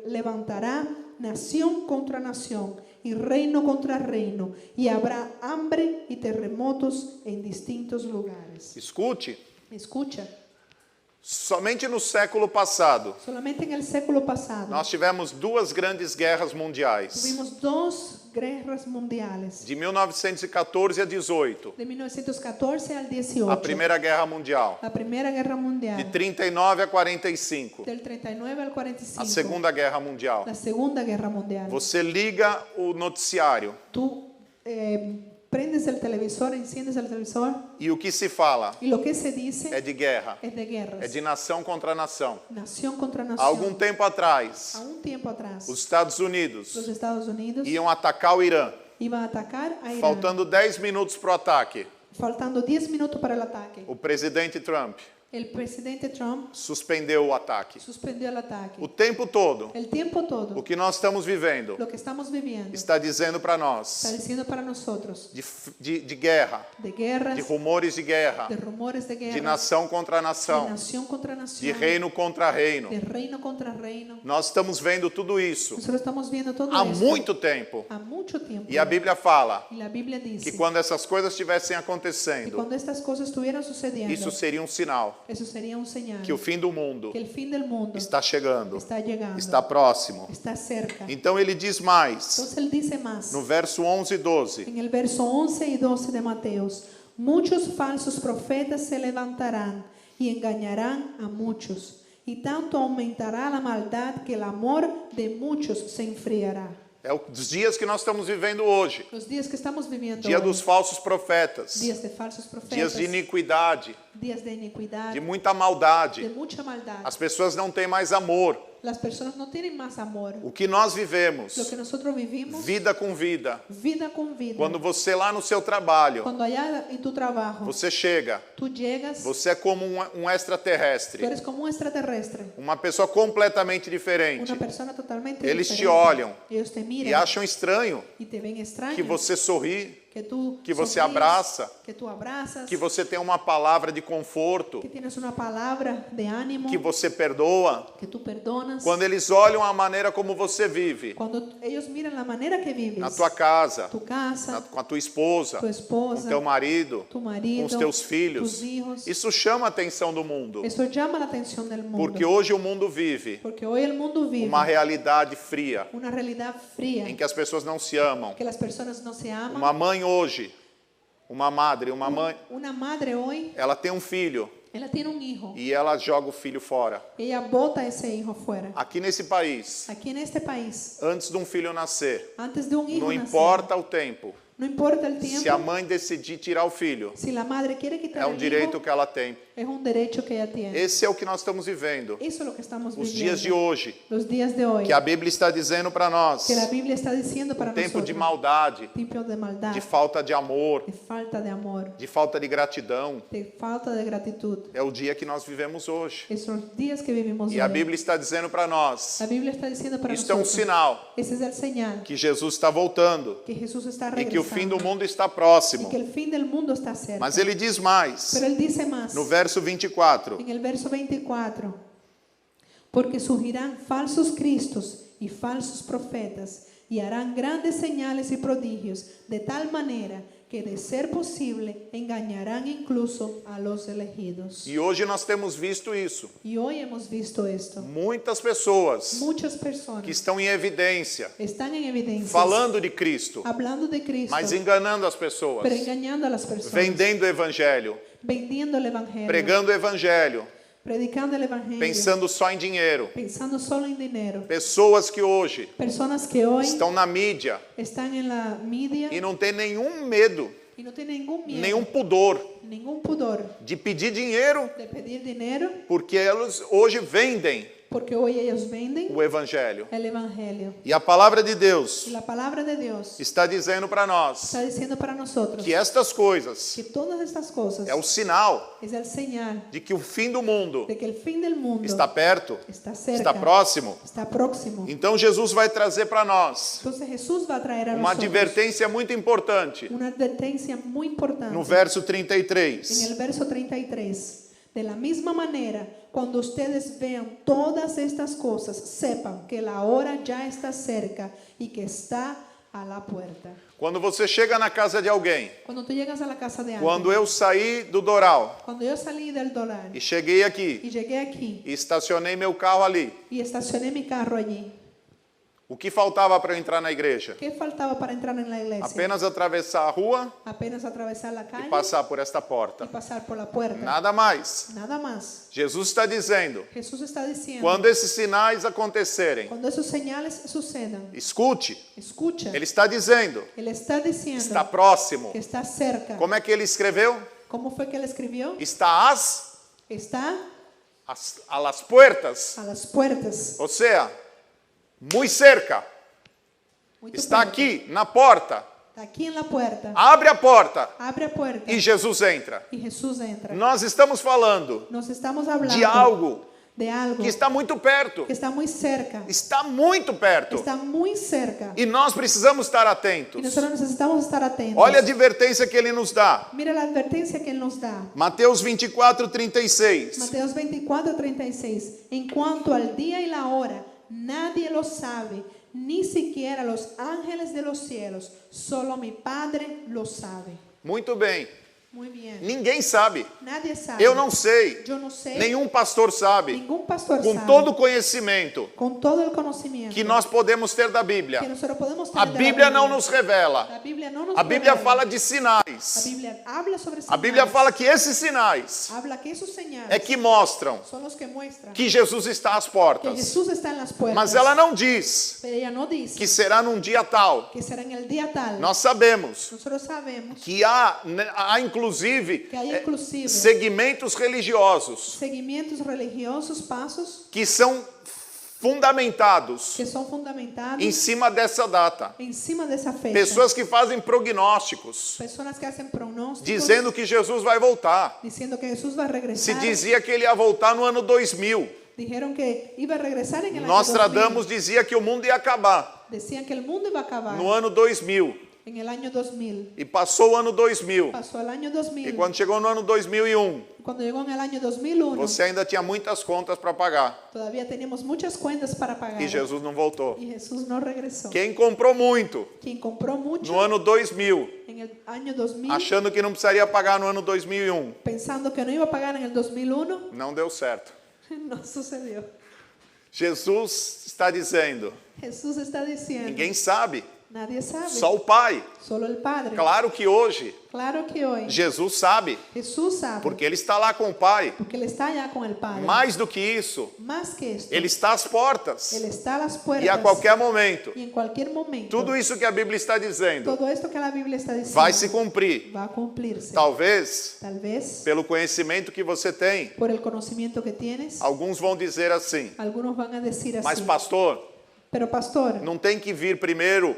levantará nación contra nación y reino contra reino, y habrá hambre y terremotos en distintos lugares. Escute, ¿Me escucha? somente no século passado, Solamente en el século pasado nós tivemos duas grandes guerras mundiais, tuvimos dos guerras mundiales. de 1914 a 18. De 1914 al 18. A Primeira Guerra Mundial, La Primera Guerra Mundial. de 39 a 45. Del 39 al 45. A Segunda Guerra Mundial. La Segunda Guerra Mundial. Você liga o noticiário Tú prendes el televisor, enciendes el televisor e o que se fala y lo que se dice é de guerra, es de guerras. é de nação contra nação. Nación contra Há nación. algum tempo atrás, A un tiempo atrás, os Estados Unidos los Estados Unidos iam atacar o Irã, iban a atacar a Irán. faltando 10 minutos para o ataque. Faltando 10 minutos para el ataque. O presidente Trump El presidente Trump suspendeu o ataque. suspendió el ataque. O tempo todo, El tiempo todo, o que nós estamos vivendo lo que estamos viviendo, está dizendo para está nós diciendo para nosotros de guerra, de guerras, de rumores de guerra, de rumores de guerra, de nação contra de nação, nación contra nación, de reino contra reino. de reino contra reino. Nós estamos vendo tudo isso Nosotros estamos viendo todo há esto muito tempo. há mucho tiempo. E a Bíblia fala Y la Biblia dice que quando essas coisas estivessem que acontecendo, cuando estas cosas estuvieran sucediendo, isso seria um sinal eso sería un señal que o fim do mundo que el fin del mundo está chegando, está llegando, está próximo. está cerca. Então ele diz mais, Entonces él dice más. no verso 11 e 12. En el verso 11 y 12 de Mateos, muchos falsos profetas se levantarán y engañarán a muchos, y tanto aumentará la maldad que el amor de muchos se enfriará. É os dias que nós estamos vivendo hoje. Los días que estamos viviendo Dia hoy, dos falsos profetas. días de falsos Dias profetas, de iniquidade. días de iniquidad, de muita de maldade. mucha maldad. As pessoas não têm mais amor. Las personas no tienen más amor. O que nós vivemos, Lo que nosotros vivimos, vida com vida. vida con vida. Quando você lá no seu trabalho, Cuando allá en tu trabajo, você chega, tú llegas, você é como um tú extraterrestre, eres como un extraterrestre, uma pessoa completamente diferente. una persona totalmente Eles te diferente. olham Ellos te miran e acham estranho y te ven extraño, que você sorri, que você sonríes, abraça, que tú abrazas, que você tem uma palavra de conforto, que tienes una palabra de ánimo, que você perdoa. que tú perdonas. Quando eles olham a maneira como você vive, Cuando ellos miran la manera que vives, na tua casa, tu casa, com a tua esposa, tu esposa, com teu marido, tu com marido, os teus filhos, tus hijos, isso chama a atenção do mundo. eso llama la atención del mundo. Porque hoje o mundo vive Porque hoy el mundo vive uma realidade fria, una realidad fría, em que as pessoas não se amam. que las personas no se aman. Uma mãe hoje, uma mãe, Una madre hoy, ela tem um filho ella tiene un hijo, e ela joga o filho fora. ella bota ese hijo fuera. Aqui nesse país, Aquí en este país, antes de um filho nascer, antes de un hijo não nacer, importa o tempo, no importa el se a tiempo, mãe decidir tirar o filho, si la madre quiere quitar é um el direito hijo, que ela tem. es un derecho que ella tiene. Esse é o que nós estamos vivendo, Eso es lo que estamos os viviendo. dias de hoje, Los días de hoy, que a Bíblia está dizendo para nós, que la Biblia está diciendo para tempo nosotros, de maldade, tiempo de maldad, de falta de amor, de falta de amor, de falta de gratidão. de falta de gratitud. É o dia que nós vivemos hoje. Esos son los días que vivimos E a hoy. Bíblia está dizendo para nós, La Biblia está diciendo para isso é um nosotros, sinal ese es el señal que Jesus está voltando que Jesús está e que o fim do regresando mundo está y próximo. que el fin del mundo está cerca. Mas ele diz mais, Pero él dice más no verso 24, en el verso 24, porque surgirán falsos cristos y falsos profetas y harán grandes señales y prodigios de tal manera que de ser posible engañarán incluso a los elegidos. e hoje nós temos visto isso. Y hoy hemos visto esto. Muitas pessoas Muchas personas que estão em evidência, están en evidencia falando de Cristo, hablando de Cristo, mas enganando as pessoas, pero engañando a las personas, vendendo o evangelho, vendiendo el evangelio, pregando o evangelho, predicando el evangelio, pensando só em dinheiro. pensando solo en dinero. Pessoas que hoje Personas que hoy estão na mídia están en la media e não tem nenhum medo, y no tienen ningún miedo, nenhum pudor ningún pudor de pedir dinheiro, de pedir dinero, porque elas hoje vendem porque hoy ellos venden o evangelho. el evangelio. E a palavra de Deus Y la palabra de Dios está dizendo para nós está diciendo para nosotros que estas coisas que todas estas cosas é o sinal es el señal de que o fim do mundo de que el fin del mundo está perto, está cerca, está próximo. está próximo. Então Jesus vai trazer para nós Entonces Jesús va a traer a uma nosotros advertência muito importante una advertencia muy importante no verso en 33. el verso 33. De la misma manera, cuando ustedes vean todas estas cosas, sepan que la hora ya está cerca y que está a la puerta. Quando você chega na casa de alguém, Cuando tú llegas a la casa de alguien, quando eu saí do Doral cuando yo salí del dólar e cheguei aqui y llegué aquí e estacionei meu carro ali, y estacioné mi carro allí, o que faltava para eu entrar na igreja? ¿qué faltaba para entrar en la iglesia? Apenas atravessar a rua Apenas atravesar la e calle passar por esta y porta. pasar por la puerta. Nada mais. Nada más. Jesus está dizendo, Jesús está diciendo, quando esses sinais acontecerem, cuando esos señales sucedan, escute. escucha. Ele está dizendo, Él está diciendo está próximo. que está cerca. Como é que ele escreveu? ¿Cómo fue que él escribió? Está Está a las puertas. a las puertas. Ou seja, muito cerca. Muito Está perto. aqui na porta. Está aquí en la puerta. Abre a porta Abre a puerta e Jesus entra. y Jesús entra. Nós estamos falando Nos estamos hablando de algo de algo que está muito perto. que está muy cerca. Está muito perto. Está muy cerca. E nós precisamos estar Y atentos. nosotros necesitamos estar atentos. Olha a advertência que ele nos dá. Mira la advertencia que él nos da. Mateus 24:36. Mateos 24:36. En cuanto al día y la hora, nadie lo sabe, ni siquiera los ángeles de los cielos, solo mi Padre lo sabe. Muito bem. Muy bien. Ninguém sabe. Nadie sabe. Eu não sei. Yo no sé. Nenhum pastor sabe. Ningún pastor Com sabe. todo o conhecimento Con todo el conocimiento que nós podemos ter da que Bíblia. nosotros podemos A tener de la Bíblia não nos La revela. Biblia no nos A Bíblia revela. fala de La sinais. Biblia habla sobre A Bíblia señales. fala que esses sinais Habla que esos señales é que mostram son los que muestran que Jesus está às que portas. Jesús está en las puertas. Mas ela não diz Pero ella no dice que será num dia tal. que será en el día tal. Nós sabemos Nosotros sabemos que há inclusive que hay inclusive segmentos religiosos seguimientos religiosos, pasos que são fundamentados que son fundamentados em cima dessa data. encima de esa fecha. Pessoas que fazem prognósticos, Personas que hacen pronósticos dizendo que Jesus vai voltar. diciendo que Jesús va a Se regresar. dizia que ele ia voltar no ano 2000. Dijeron que iba a regresar en el año Nostradamus 2000. dizia que o mundo ia acabar Decían que el mundo iba a acabar no ano 2000. en el año 2000. E passou o ano 2000. Pasó el año 2000. E quando chegou no ano 2001, Cuando llegó en el año 2001, você ainda tinha muitas contas para pagar. todavía teníamos muchas cuentas para pagar. E Jesus não voltou. Y Jesús no regresó. Quem comprou muito Quien compró mucho no ano 2000, en el año 2000, achando que não precisaria pagar no ano 2001, pensando que no iba a pagar en el 2001, não deu certo. no sucedió. Jesus está dizendo, Jesús está diciendo, ninguém sabe, nadie sabe, só o Pai. solo el Padre. Claro que hoje Claro que hoy Jesus sabe, Jesús sabe, porque ele está lá com o Pai. porque Él está allá con el Padre. Mais do que isso, Más que esto, ele está às portas. Él está a las puertas E a qualquer momento, y en cualquier momento, tudo isso que a Bíblia está dizendo todo esto que la Biblia está diciendo vai se cumprir. va a cumplirse. Talvez, Tal vez, pelo conhecimento que você tem, por el conocimiento que tienes, alguns vão dizer assim, algunos van a decir así, mas pastor, pero pastor, não tem que vir primeiro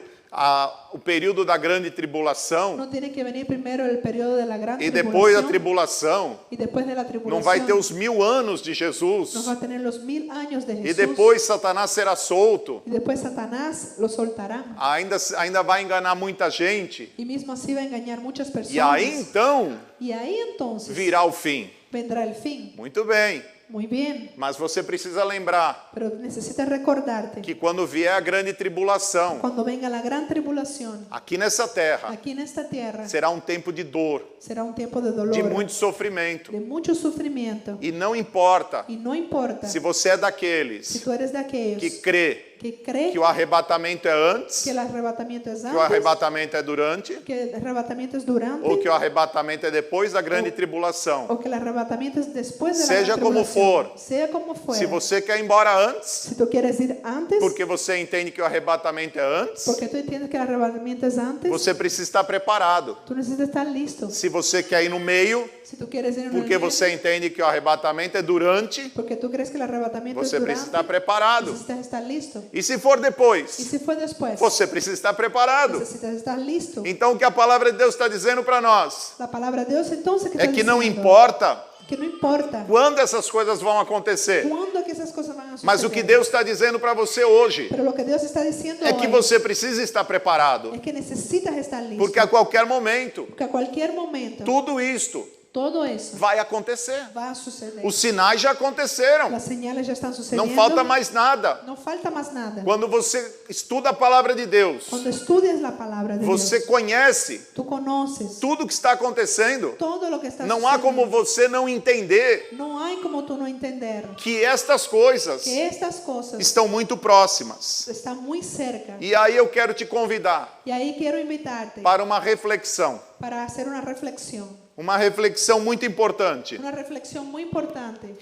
o período da grande tribulação no tiene que venir primero el periodo de la gran e depois da tribulación, tribulação y después de la não tribulación vai ter os 1000 anos de no Jesus va a tener los 1000 años de e Jesús, depois Satanás será solto. y después Satanás lo soltará, Ainda vai enganar muita gente. y mismo así va a engañar muchas personas, E aí então y ahí entonces virá o fim. vendrá el fin. Muito bem, Muy bien, mas você precisa lembrar pero necesitas recordarte que quando vier a grande tribulação cuando venga la gran tribulación aqui nessa terra, aquí en esta tierra, será um tempo de dor, será un tiempo de dolor, de muito sofrimento. de mucho sufrimiento, E não importa y no importa se você é si daqueles tú eres de aquellos que crê que cree que o arrebatamento é antes, que el arrebatamiento es que o antes, arrebatamento é durante, que el arrebatamiento es durante, ou que o arrebatamento é depois da grande tribulação. o que el arrebatamiento es después de la Seja gran como tribulación. for. Sea como fuera. Se você quer ir embora antes, Si tú quieres ir antes, porque você entende que o arrebatamento é antes, porque tú entiendes que el arrebatamiento es antes, você precisa estar preparado. tú necesitas estar listo. Se você quer ir no meio, Si tú quieres ir en el porque medio, você entende que o arrebatamento é durante, porque tú crees que el arrebatamiento você es precisa durante, estar preparado. necesitas estar listo. E se for Y depois, si fue después, você precisa estar preparado. necesitas estar listo. Então o que a palavra de Deus está dizendo para nós La palabra de Dios entonces que é está que não diciendo importa que no importa quando essas coisas vão acontecer, cuándo que esas cosas van a suceder. mas o que Deus está dizendo para você hoje Pero lo que Dios está diciendo é que hoy você precisa estar preparado, es que necesitas estar listo. porque a qualquer momento Porque a cualquier momento tudo isto todo eso vai acontecer. va a suceder. Os sinais já aconteceram, Las señales ya están sucediendo. não falta mais nada. No falta más nada. Quando você estuda a palavra de Deus, Cuando estudias la palabra de você Dios, conhece tú conoces tudo que está acontecendo. todo lo que está Não há como sucediendo. você não entender No hay como tú no entender que estas coisas que estas cosas estão muito próximas. están muy cerca. E aí eu quero te convidar Y ahí quiero invitarte para uma reflexão. para hacer una reflexión. Uma reflexão muito importante. Una reflexión muy importante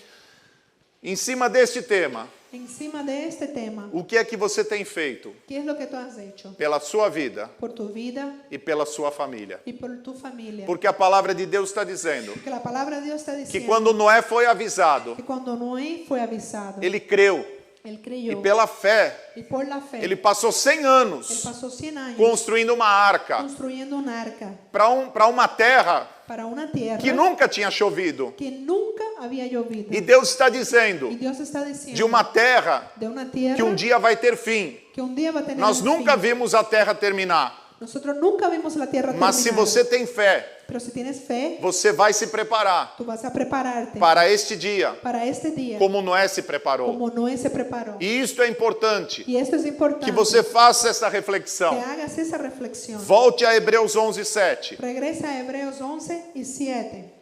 Em cima deste tema, encima de este tema. o que é que você tem feito ¿Qué es lo que tú has hecho pela sua vida por tu vida e pela sua família? y por tu familia? Porque a palavra de Deus está dizendo Porque la palabra de Dios está que diciendo quando Noé foi avisado, que cuando Noé fue avisado, ele creu él e creyó pela fé y por la fe, ele passou 100 él anos pasó 100 años construindo uma arca construyendo un arca para uma terra para una tierra que nunca tinha chovido. que nunca había llovido. E Deus está dizendo Y Dios está diciendo de uma terra de una tierra que um dia vai ter fim. que un día va a tener Nós un nunca fin. vimos a terra terminar. Nosotros nunca vimos la tierra Mas se terminar. você tem fé, Pero si tienes fe, você vai se preparar tú vas a prepararte para este dia, para este día como Noé se preparou. como Noé se preparó. E isto é importante, Y esto es importante que você faça essa que reflexão. hagas esa reflexión. Volte a Hebreus 11:7. Regresa a Hebreos 11:7.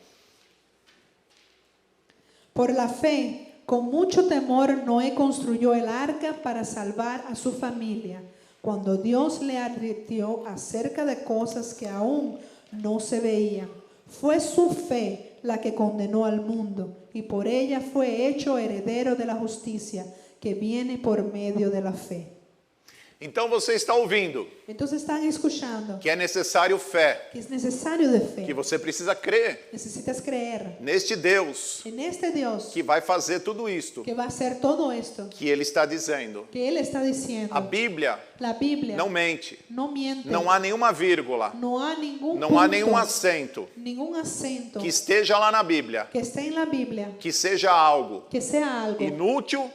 Por la fe, con mucho temor, Noé construyó el arca para salvar a su familia, cuando Dios le advirtió acerca de cosas que aún no se veían. Fue su fe la que condenó al mundo, y por ella fue hecho heredero de la justicia que viene por medio de la fe. Então você está ouvindo Entonces están escuchando que é necessário fé, que es necesario de fe. que você precisa crer Necesitas creer neste Deus en este Dios que vai fazer tudo isto que va a hacer todo esto que Ele está dizendo. que Él está diciendo. A Bíblia La Biblia não mente, no miente. não há nenhuma vírgula, No hay ningún não há punto, nenhum acento ningún acento que esteja lá na Bíblia que esté en la Biblia que seja algo que sea algo inútil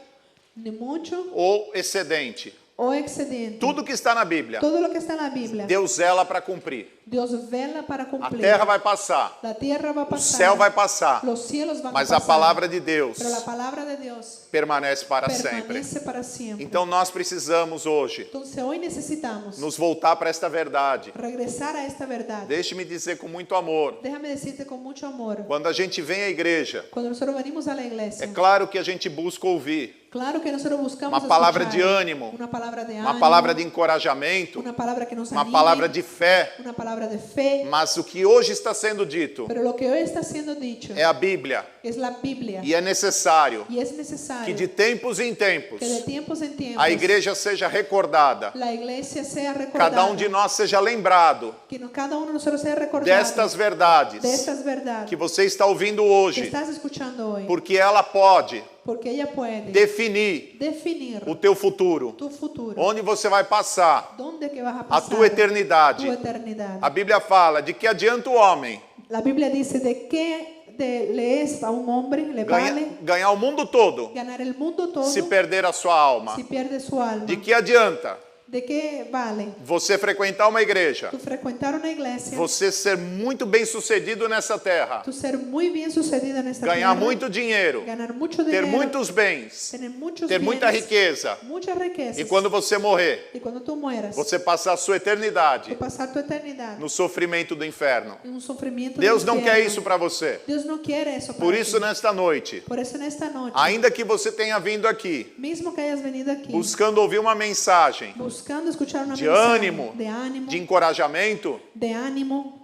ni mucho ou excedente. o excedente. Tudo que está na Bíblia, Todo lo que está en la Biblia, Deus zela para cumprir. Dios vela para A cumplir. terra vai passar, La tierra va a o pasar, céu vai passar, los cielos van mas a a pasar, palavra de Deus pero la palabra de Dios permanece para sempre. permanece para siempre. Então nós precisamos hoje Entonces hoy necesitamos nos voltar para esta verdade. regresar a esta verdad. Deixe-me dizer com muito amor, Déjame decirte con mucho amor, quando a gente vem à igreja, cuando nosotros venimos a la é iglesia, claro que a gente busca ouvir claro que nosotros buscamos uma palavra escuchar de ânimo, una palabra de uma ánimo, palavra de encorajamento, una palabra que nos uma anime, palavra de fé, una palabra de fe, mas o que hoje está sendo dito pero lo que hoy está siendo dicho é a Bíblia es la Biblia e é necessário y es necesario que de tempos em tempos que de tiempos en tiempos a igreja seja recordada, la iglesia sea recordada, cada de nós seja lembrado que cada uno de nosotros sea recordado destas verdades de estas verdades que você está ouvindo que hoje, estás escuchando hoy, porque ela pode porque ella puede definir definir o teu futuro, tu futuro, onde você vai passar dónde que vas a a pasar tua eternidade. tu eternidad. A Bíblia fala de que adianta o homem La Biblia dice de qué le es a un hombre, le vale ganhar o mundo todo ganar el mundo todo se perder a sua alma. si pierde su alma. De que adianta ¿De qué vale você frequentar uma igreja, tu frecuentar una iglesia, você ser muito bem sucedido nessa terra, tu ser muy bien sucedido en esta ganhar tierra, muito dinheiro, ganar mucho ter dinero, muitos bens, tener muchos ter muita bienes, riqueza, muchas riquezas, e quando você morrer, y cuando tú mueras, você passar a sua tú eternidade pasar tu eternidad no sofrimento do inferno. en un sufrimiento Deus del não quer infierno. isso para você. Dios no quiere eso Por para isso, ti. nesta noite, Por eso en esta noche, ainda que você tenha vindo aqui mismo que hayas venido aquí, buscando ouvir uma mensagem buscando escuchar una de mensaje ânimo, de ánimo, de encorajamento, de ánimo,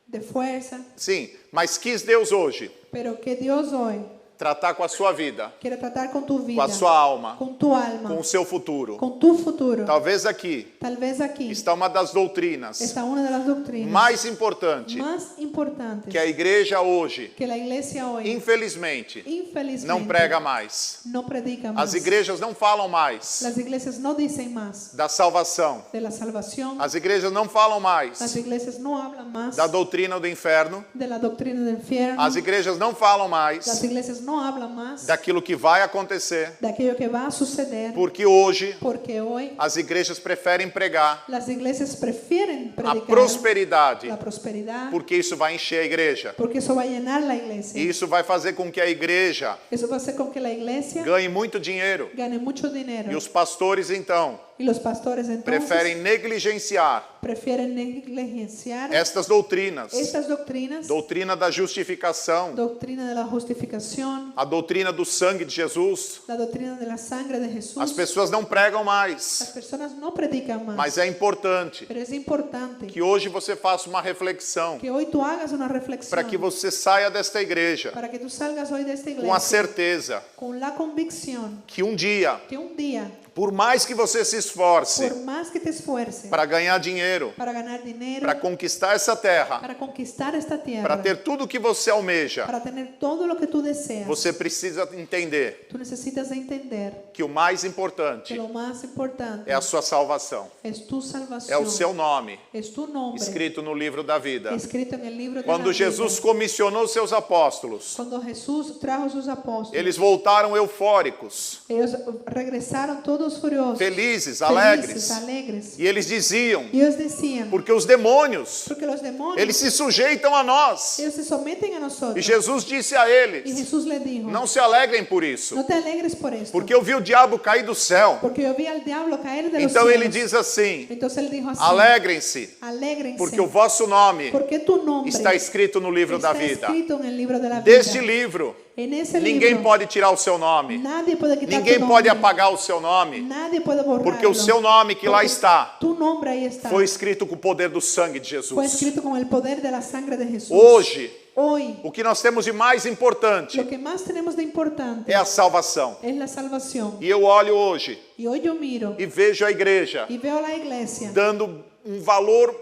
de fuerza, sim, mas quis Deus hoje pero que Dios hoy tratar com a sua vida, quiere tratar con tu com vida, a sua alma, con tu alma, com o seu futuro. con tu futuro. Talvez aqui Tal vez aquí está uma das doutrinas está una de las doctrinas mais importantes más importantes que a igreja hoje, que la iglesia hoy, infelizmente, infelizmente, não prega mais. no predica más. As igrejas não falam mais Las iglesias no dicen más da salvação. de la salvación. As igrejas não falam mais Las iglesias no hablan más da doutrina do inferno. de la doctrina del infierno. As igrejas não falam mais Las iglesias no hablan más daquilo que vai acontecer, de aquello que va a suceder, porque hoje porque hoy as igrejas preferem pregar las iglesias prefieren a predicar prosperidade, la prosperidad, porque isso vai encher a igreja. porque eso va a llenar la iglesia. E isso vai fazer com que a igreja Eso va a hacer con que la iglesia ganhe muito dinheiro. gane mucho dinero. E os pastores, então, Y los pastores entonces preferem negligenciar prefieren negligenciar estas doutrinas. estas doctrinas, Doutrina da justificação, doctrina de la justificación, a doutrina do sangue de Jesus. la doctrina de la sangre de Jesús. As pessoas não pregam Las mais, personas no predican más, mas é importante pero es importante que hoje você faça uma reflexão que hoy tú hagas una reflexión para que você saia desta igreja para que tú salgas hoy de esta com a iglesia certeza con la convicción que um dia, que un día, por mais que você se esforce por más que te esfuerces para ganhar dinheiro, para ganar dinero, para conquistar essa terra, para conquistar esta tierra, para ter tudo o que você almeja, para tener todo lo que tú deseas, você precisa entender tú necesitas de entender que o mais que importante lo más importante é a sua salvação, es tu salvación, é o seu nome es tu nombre escrito no livro da vida. escrito en el libro de Quando la Jesus vida. comissionou seus apóstolos, Cuando Jesús trajo sus apóstoles, eles voltaram eufóricos, ellos regresaron todos furiosos, felizes, felices, alegres. alegres. E eles diziam, Y ellos decían, porque os demônios, porque los demonios, eles se sujeitam a nós. ellos se someten a nosotros. E Jesus disse a Y eles, Jesús le dijo, não se alegrem por isso, no te alegres por esto, porque eu vi o diabo cair do céu. porque yo vi al diablo caer de los Então ele cielos. diz assim, Entonces él dijo así, alegrem-se, alégrense, porque o vosso nome porque tu nombre está escrito no livro da está vida. escrito en el libro de la vida. Deste livro, En ese ninguém libro, pode tirar o seu nome, nadie puede quitar ninguém tu pode nombre, apagar o seu nome, nadie puede borrarlo, porque o seu nome que lá porque está tu nombre ahí está, foi escrito com o poder do sangue de fue Jesus. escrito con el poder de la sangre de Jesús. Hoje, Hoy, o que nós temos de mais importante lo que más tenemos de importante é a salvação. es la salvación. E eu olho hoje Y hoy yo miro e vejo a igreja y veo la iglesia dando um valor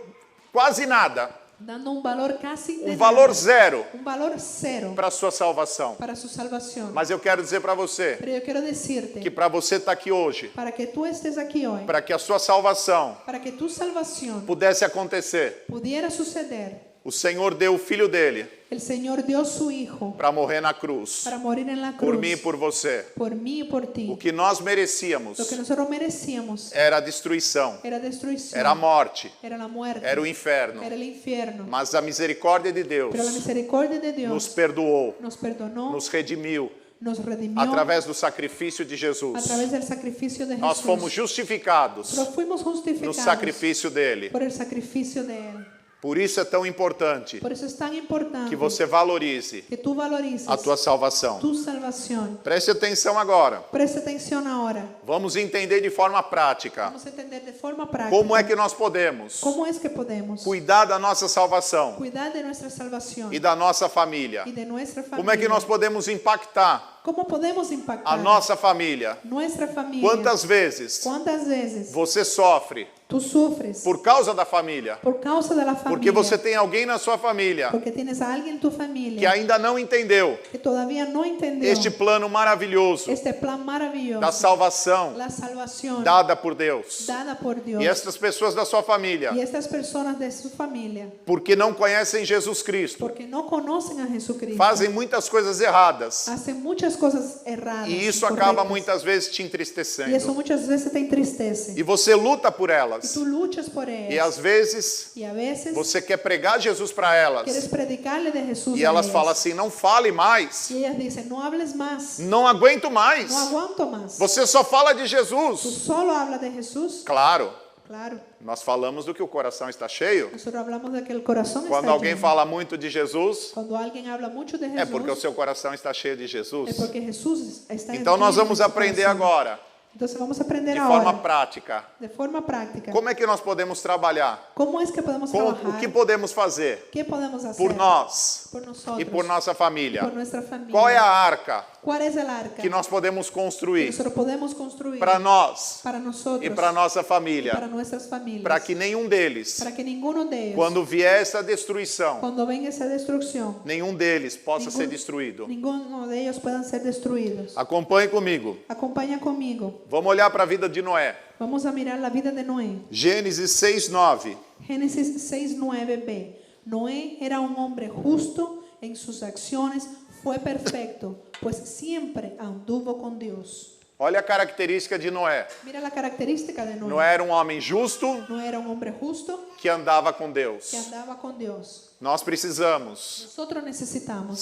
quase nada, dando un valor casi de um valor nada, zero un valor cero para a sua salvação. para su salvación. Mas eu quero dizer para você Pero yo quiero decirte, que para você estar aqui hoje, para que tú estés aquí hoy, para que a sua salvação para que tu salvación pudesse acontecer, pudiera suceder, o Senhor deu o Filho dele el Señor dio su Hijo para morrer na cruz, para morir en la cruz, por mim e por você. por mí y por ti. O que nós merecíamos Lo que nosotros merecíamos era a destruição, era destrucción, era a morte, era la muerte, era o inferno. era el infierno. Mas a misericórdia de Deus Pero la misericordia de Dios nos perdoou, nos perdonó, nos redimiu nos redimió através do sacrifício de a Jesus. través del sacrificio de Nós Jesús. fomos justificados Pero fuimos no justificados sacrifício dele. por el sacrificio de Él. Por isso é tão importante Por eso es tan importante que você valorize que tú valorices a tua salvação. tu salvación. Preste atenção agora. Presta atención ahora. Vamos entender de forma prática Vamos a entender de forma práctica como é que nós podemos cómo es que podemos cuidar da nossa salvação cuidar de nuestra salvación e da nossa família. y de nuestra familia. Como é que nós podemos impactar ¿Cómo podemos impactar a nossa família? nuestra familia? Quantas vezes ¿Cuántas veces você sofre tú sufres por causa da família? por causa de la familia? Porque você tem alguém na sua família Porque tienes a alguien en tu familia que ainda não entendeu que todavía no entendió este plano maravilhoso este plan maravilloso, da salvação la salvación dada por Deus. dada por Dios. E estas pessoas da sua família, Y estas personas de su familia, porque não conhecem Jesus Cristo, porque no conocen a Jesucristo, fazem muitas coisas erradas. hacen muchas cosas erradas. E isso acaba incorrectas. muitas vezes te Y eso entristecendo. muchas veces te entristece. E você luta por Y elas. tú luchas por ellas. E às vezes Y a veces você quer pregar Jesus para quieres elas. predicarle de Jesús E a elas ellas. falam assim: não fale mais. Y ellas dicen, no hables más. Não aguento mais. No aguanto más. Você só fala de Tú Jesus. solo hablas de Jesús. Claro, Claro. nós falamos do que o coração está cheio. Nosotros hablamos de que el corazón Quando está alguém lleno. fala muito de Jesus, Cuando alguien habla mucho de Jesús, é porque o seu coração está cheio de es Jesus. porque Jesús está Então lleno nós de vamos su aprender corazón. agora, Entonces vamos a aprender de ahora, forma prática, de forma práctica, como é que nós podemos trabalhar, cómo es que podemos o trabajar, que podemos fazer qué podemos hacer por nós por nosotros e por nossa por família. nuestra familia. Qual é a arca ¿Cuál es el arca que nós podemos que construir nosotros podemos construir para nós para nosotros e para nossa y para família, nuestras familias? para que nenhum deles, Para que ninguno de ellos, quando vier essa destruição, cuando venga esa destrucción, nenhum deles possa ser Ningún- destruído. ninguno de ellos puedan ser destruidos. Acompanhe comigo. Acompaña conmigo. Vamos olhar para a vida de Noé. Vamos a mirar la vida de Noé. Gênesis 6:9. Génesis 6:9b. Noé era un hombre justo en sus acciones, fue perfecto, pues siempre anduvo con Dios. Olha a característica de Noé. Mira la característica de Noé. Noé era um homem justo Noé era un hombre justo que andava com Deus. que andaba con Dios. Nós precisamos Nosotros necesitamos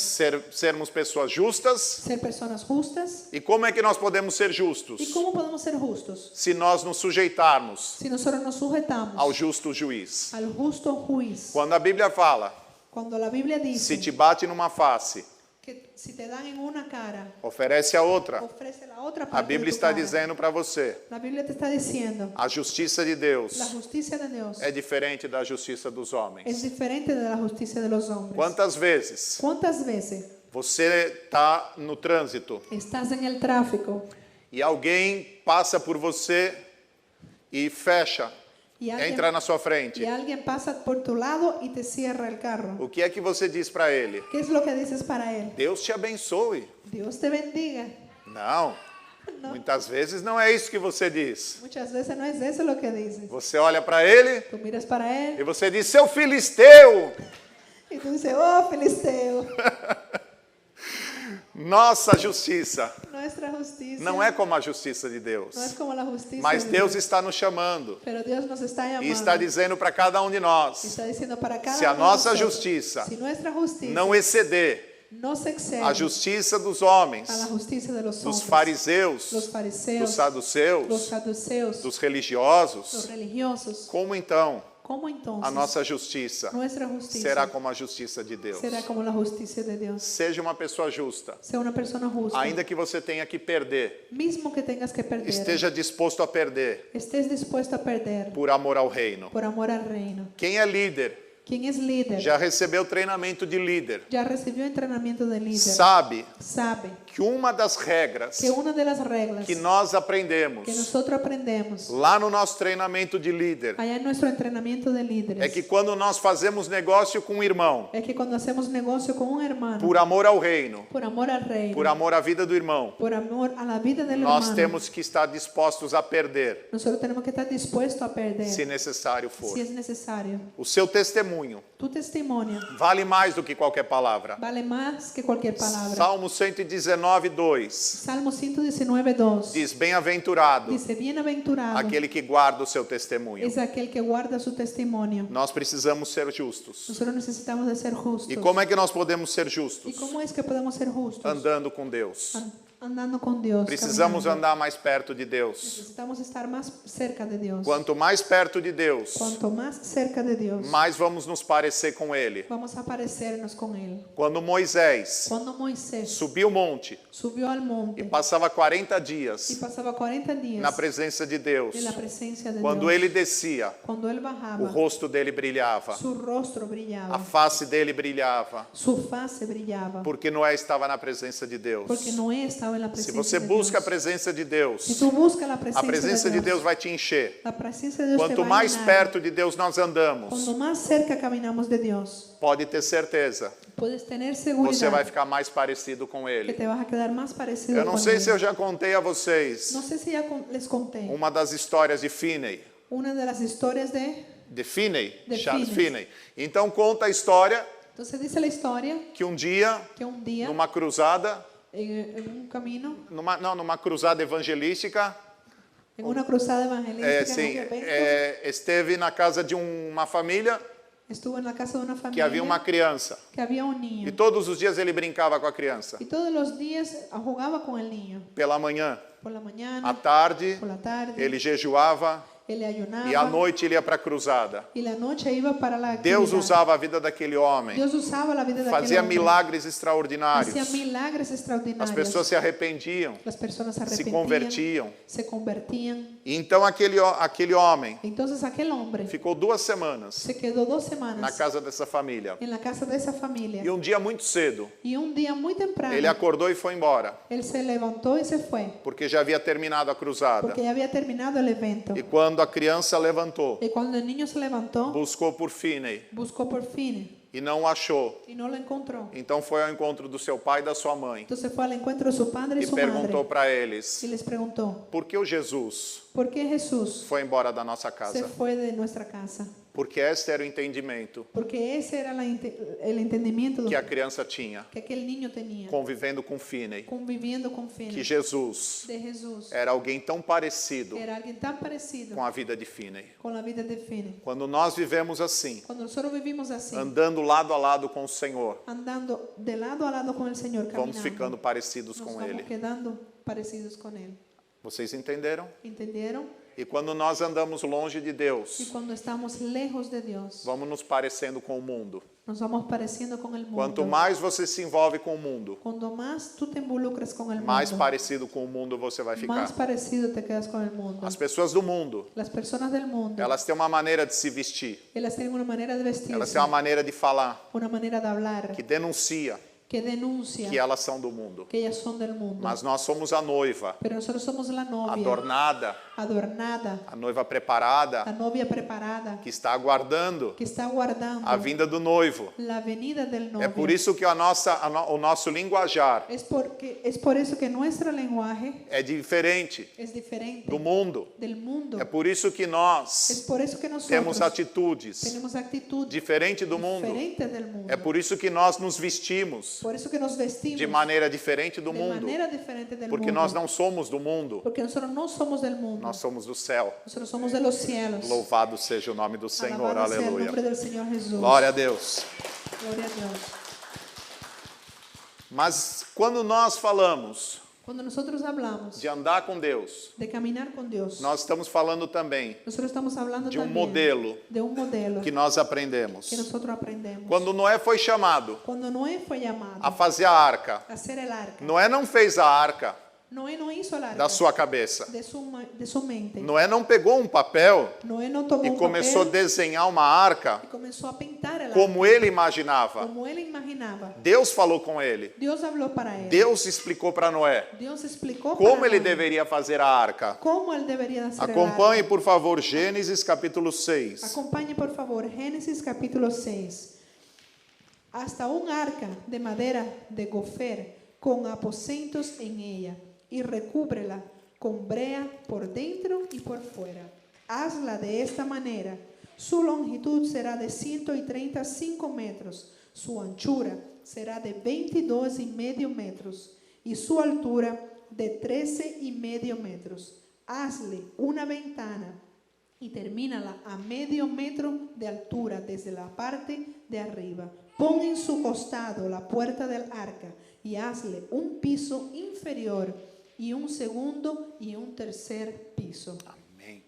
sermos pessoas justas. ser personas justas. E como é que nós podemos ser ¿Y justos? cómo podemos ser justos? Se nós nos sujeitarmos Si nosotros nos sujetamos ao justo juiz. al justo juicio. Quando a Bíblia fala, Cuando la Biblia se dice te bate numa face, que si te dan en una cara, oferece a outra. ofrece la otra A parte Bíblia de tu está cara. dizendo para você, La Biblia te está diciendo, a justiça de Deus la justicia de Dios é diferente da justiça dos es homens. diferente de la justicia de los hombres. Quantas vezes ¿Cuántas veces você está no trânsito estás en el tráfico e alguém passa por você e fecha, y entra na sua frente? y alguien pasa por tu lado y te cierra el carro? O que é que você diz para ele? ¿Qué es lo que dices para él? Deus te abençoe. Dios te bendiga. Não, No, muitas vezes não é isso que você diz. muchas veces no es eso lo que dices. Você olha para ele Tú miras para él e você diz, seu filisteu. y tú dices, oh, filisteo. Nossa justiça Nuestra justicia não é como a justiça de Deus. no es como la justicia Mas de Deus Dios. está nos chamando Pero Dios nos está llamando. e está dizendo para cada um de nós, Está diciendo para cada se a uno de nossa nosotros, justiça si nuestra justicia não exceder no se excede a justiça dos homens, a la justicia de los dos hombres, fariseus, los dos fariseos, los saduceus, saduceos, dos los religiosos, religiosos, como então ¿cómo entonces a nossa justiça nuestra justicia será como a justiça de Deus? será como la justicia de Dios? Seja uma pessoa justa, Sea una persona justa, ainda que você tenha que perder, mismo que tengas que perder, esteja disposto a perder estés dispuesto a perder por amor ao reino. por amor al reino. Quem é líder quien es líder, já recebeu treinamento de líder, ya recibió entrenamiento de líder, sabe sabe que uma das regras que una de las reglas que nós aprendemos que nosotros aprendemos lá no nosso treinamento de líder allá en nuestro entrenamiento de líderes é que quando nós fazemos negócio com um irmão, es que cuando hacemos negocio con un hermano, por amor ao reino, por amor al reino, por amor à vida do irmão, por amor a la vida del nós hermano, temos que estar dispostos a perder, nosotros tenemos que estar dispuestos a perder se necessário for. si es necesario. O seu testemunho Tu testimonio vale mais do que qualquer palavra. vale más que cualquier palabra. Salmo 119, 2 Salmo 119:2 diz: bem-aventurado dice, bienaventurado aquele que guarda o seu testemunho. es aquel que guarda su testimonio. Nós precisamos ser justos. Nosotros necesitamos de ser justos. E como é que nós podemos ser ¿Y justos? cómo es que podemos ser justos? Andando com Deus. Andando con Dios. Precisamos caminando. andar mais perto de Deus. Necesitamos estar más cerca de Dios. Quanto mais perto de Deus, Cuanto más cerca de Dios, mais vamos nos parecer com Ele. vamos a parecernos con Él. Quando Moisés Cuando Moisés subiu o monte subió al monte e passava 40 y dias pasaba 40 días na presença de Deus, en la presencia de quando Dios, ele descia, cuando Él o bajaba, rosto dele brilhava, su rostro a brillaba, face dele brilhava, su faz brillaba, porque Noé estava na presença de Deus. porque Noé estaba en la Se presencia você de busca a Dios. presença de Si Deus, tú buscas la a presença de Deus vai te encher. la presencia de Dios te Quanto va a mais llenar. perto de Deus nós andamos, Cuando más cerca caminamos de Dios, pode ter certeza, puedes tener você seguridad vai ficar mais parecido com que Ele. te vas a quedar más parecido Eu não con sei Él. se eu já contei a vocês No sé si ya les conté uma das histórias de Finney. una de las historias De Finney? De Charles Finney. Finney. Então conta a história Entonces dice la historia que um dia, que un día numa cruzada, en un camino, numa cruzada evangelística, en una cruzada evangelística, sim, en un evento, esteve na casa de uma família estuvo en la casa de una que familia havia uma criança. que había un E niño todos os dias ele brincava com a criança. y todos los días jugaba con el niño. Pela manhã, Por la à mañana, tarde, por la tarde, ele jejuava él ayunaba e à noite ele ia para a cruzada. y la noche iba para la Deus actividad. usava a vida daquele homem, Dios usaba la vida de fazia aquel hombre. milagres extraordinários. Hacía milagres As extraordinarios. pessoas se arrependiam, Las personas se se arrepentían, convertiam. se convertían. E então aquele homem Entonces aquel hombre ficou 2 semanas se quedó 2 na semanas casa dessa família. en la casa de esa familia. E um dia muito cedo, Y un día muy temprano, ele acordou e foi embora, él se levantó y se fue, porque já havia terminado a cruzada. porque ya había terminado el evento. E quando a criança levantou, Y cuando el niño se levantó, buscou por Finney buscó por fin e não o achou. y no lo encontró. Então foi ao encontro do seu pai e da sua mãe Entonces fue al encuentro de su padre y e su perguntou madre para eles: y les preguntó, por que o Jesus ¿por qué Jesús foi embora da nossa se casa? fue de nuestra casa? Porque este era o entendimento Porque ese era el entendimiento que a criança tinha, que aquel niño tenía, convivendo com Finney, conviviendo con Finney, que Jesus de Jesús. era alguém tão parecido Era alguien tan parecido com a vida de Finney. con la vida de Finney. Quando nós vivemos assim, Cuando nosotros vivimos así, andando lado a lado com o Senhor, andando de lado a lado con el Señor, vamos caminando, ficando parecidos nos com vamos Ele. quedando parecidos con Él. Vocês entenderam? ¿Entendieron? E quando nós andamos longe de Y Deus, cuando estamos lejos de Dios, vamos nos parecendo com o mundo. nos vamos pareciendo con el mundo. Quanto mais você se envolve com o mundo, Cuando más tú te involucras con el mais mundo, parecido com o mundo você vai más ficar. parecido te quedas con el mundo. As pessoas do mundo, Las personas del mundo, elas têm uma maneira de se vestir, ellas tienen una manera de vestirse, elas têm uma maneira de falar, una manera de hablar, que denuncia que denuncia que elas são do mundo. que ellas son del mundo. Mas nós somos a noiva, Pero nosotros somos la novia adornada, adornada, a noiva preparada, la novia preparada, que está aguardando que está aguardando a vinda do noivo. la venida del novio. É por isso que o nosso linguajar Es por eso que nuestro lenguaje é diferente es diferente do mundo. del mundo. É por isso que Es nós por eso que nosotros temos atitudes tenemos actitud diferentes do mundo. diferente del mundo. É por isso que nós nos vestimos Por eso que nos vestimos de maneira diferente do de mundo. manera diferente del Porque mundo. nós não somos do mundo, Porque nosotros no somos del mundo. nós somos do céu. Nosotros somos de los cielos. Louvado seja o nome do Senhor, Alabado sea el aleluia. nombre del Señor Jesús. Glória a Deus. Gloria a Dios. Mas quando nós falamos Cuando nosotros hablamos de andar com Deus, de caminar con Dios, nós estamos falando também nosotros estamos hablando de um también modelo de un modelo que nós aprendemos. que nosotros aprendemos. Quando Noé foi chamado Cuando Noé fue llamado a fazer a arca, a hacer el arca, Noé não fez a arca Noé no hizo el arca da sua cabeça. de su mente. Noé não pegou um papel Noé no tomó e un começou a papel desenhar uma arca y comenzó a pintar el como arca ele imaginava. como él imaginaba. Deus falou com ele. Dios habló para él. Deus explicou para Noé Dios explicó como para ele Noé deveria fazer a arca. cómo él debería hacer el Acompanhe, arca. por favor, Gênesis capítulo 6. Acompañe por favor Génesis capítulo 6. Hasta un arca de madera de gofer con aposentos en ella y recúbrela con brea por dentro y por fuera. Hazla de esta manera. Su longitud será de 135 metros, su anchura será de 22,5 metros y su altura de 13,5 metros. Hazle una ventana y termínala a 0,5 metro de altura desde la parte de arriba. Pon en su costado la puerta del arca y hazle un piso inferior y un segundo y un tercer piso. Amém.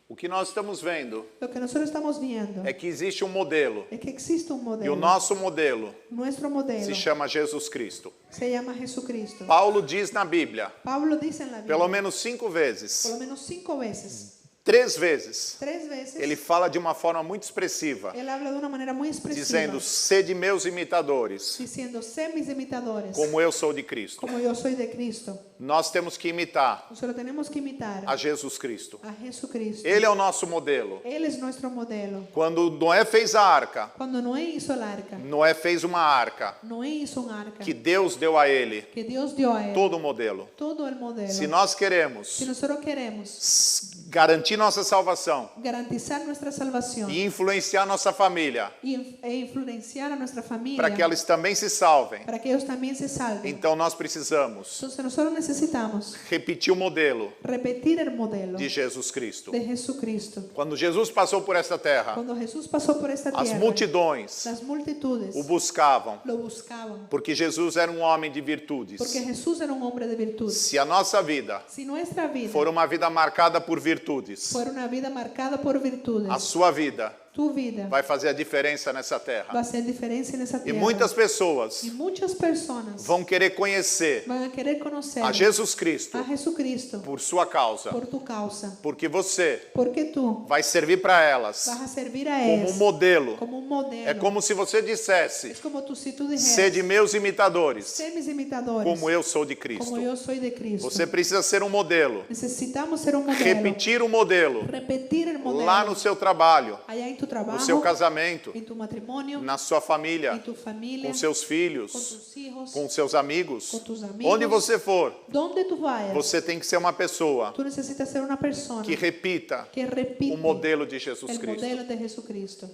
O que nós estamos vendo Lo que nosotros estamos viendo é que existe um modelo. es que existe un E o modelo. nosso modelo Nuestro modelo se chama Jesus Cristo. se llama Jesucristo. Paulo diz na Bíblia, Pablo dice en la Biblia, pelo menos 5 por vezes, lo menos 5 veces, 3 vezes, 3 veces, ele fala de uma forma muito expressiva, él habla de una manera muy expresiva, dizendo: sede meus imitadores, diciendo, sé mis imitadores, como eu sou de Cristo. como yo soy de Cristo. Nós temos que imitar Nosotros tenemos que imitar a Jesus Cristo. a Jesucristo. Ele é o nosso modelo. Él es nuestro modelo. Quando Noé fez a arca, Cuando Noé hizo el arca, Noé fez uma arca Noé hizo un arca que Deus deu a ele, que Dios dio a él, todo o modelo. todo el modelo. Se nós queremos Si nosotros queremos garantir nossa salvação garantizar nuestra salvación e influenciar nossa família e influenciar a nuestra familia para que elas também se salvem, para que ellos también se salven, então nós precisamos entonces nosotros necesitamos repetir o modelo repetir el modelo de Jesus Cristo. de Jesucristo. Quando Jesus passou por esta terra, Cuando Jesús pasó por esta as tierra, multidões las multitudes o buscavam, lo buscaban porque Jesus era um homem de virtudes. porque Jesús era un hombre de virtud. Se a nossa vida Si nuestra vida for uma vida marcada por virtudes, fuera una vida marcada por virtudes, a sua vida tu vida vai fazer a diferença nessa va terra. a hacer diferencia en esa E tierra. muitas pessoas Y muchas personas vão querer conhecer van a querer conocer a Jesus Cristo a Jesucristo por sua causa, por tu causa, porque você porque tú vai servir para elas vas a servir a como ellos um modelo. como un modelo. É como se você dissesse: Es como si tú dijeras, sede meus imitadores, sé mis imitadores, como eu sou de como Cristo. yo soy de Cristo. Você precisa ser um modelo, Necesitamos ser un modelo, repetir o modelo repetir el modelo lá no seu trabalho, allá en tu no trabajo, seu casamento, en tu matrimonio, na sua família, en tu familia, com seus con filhos, tus hijos, com seus amigos. con tus amigos. Onde você for, Donde tú vayas, você tem que ser uma pessoa tú necesitas ser una persona que repita que repite o modelo de Jesus el Cristo. modelo de Jesucristo.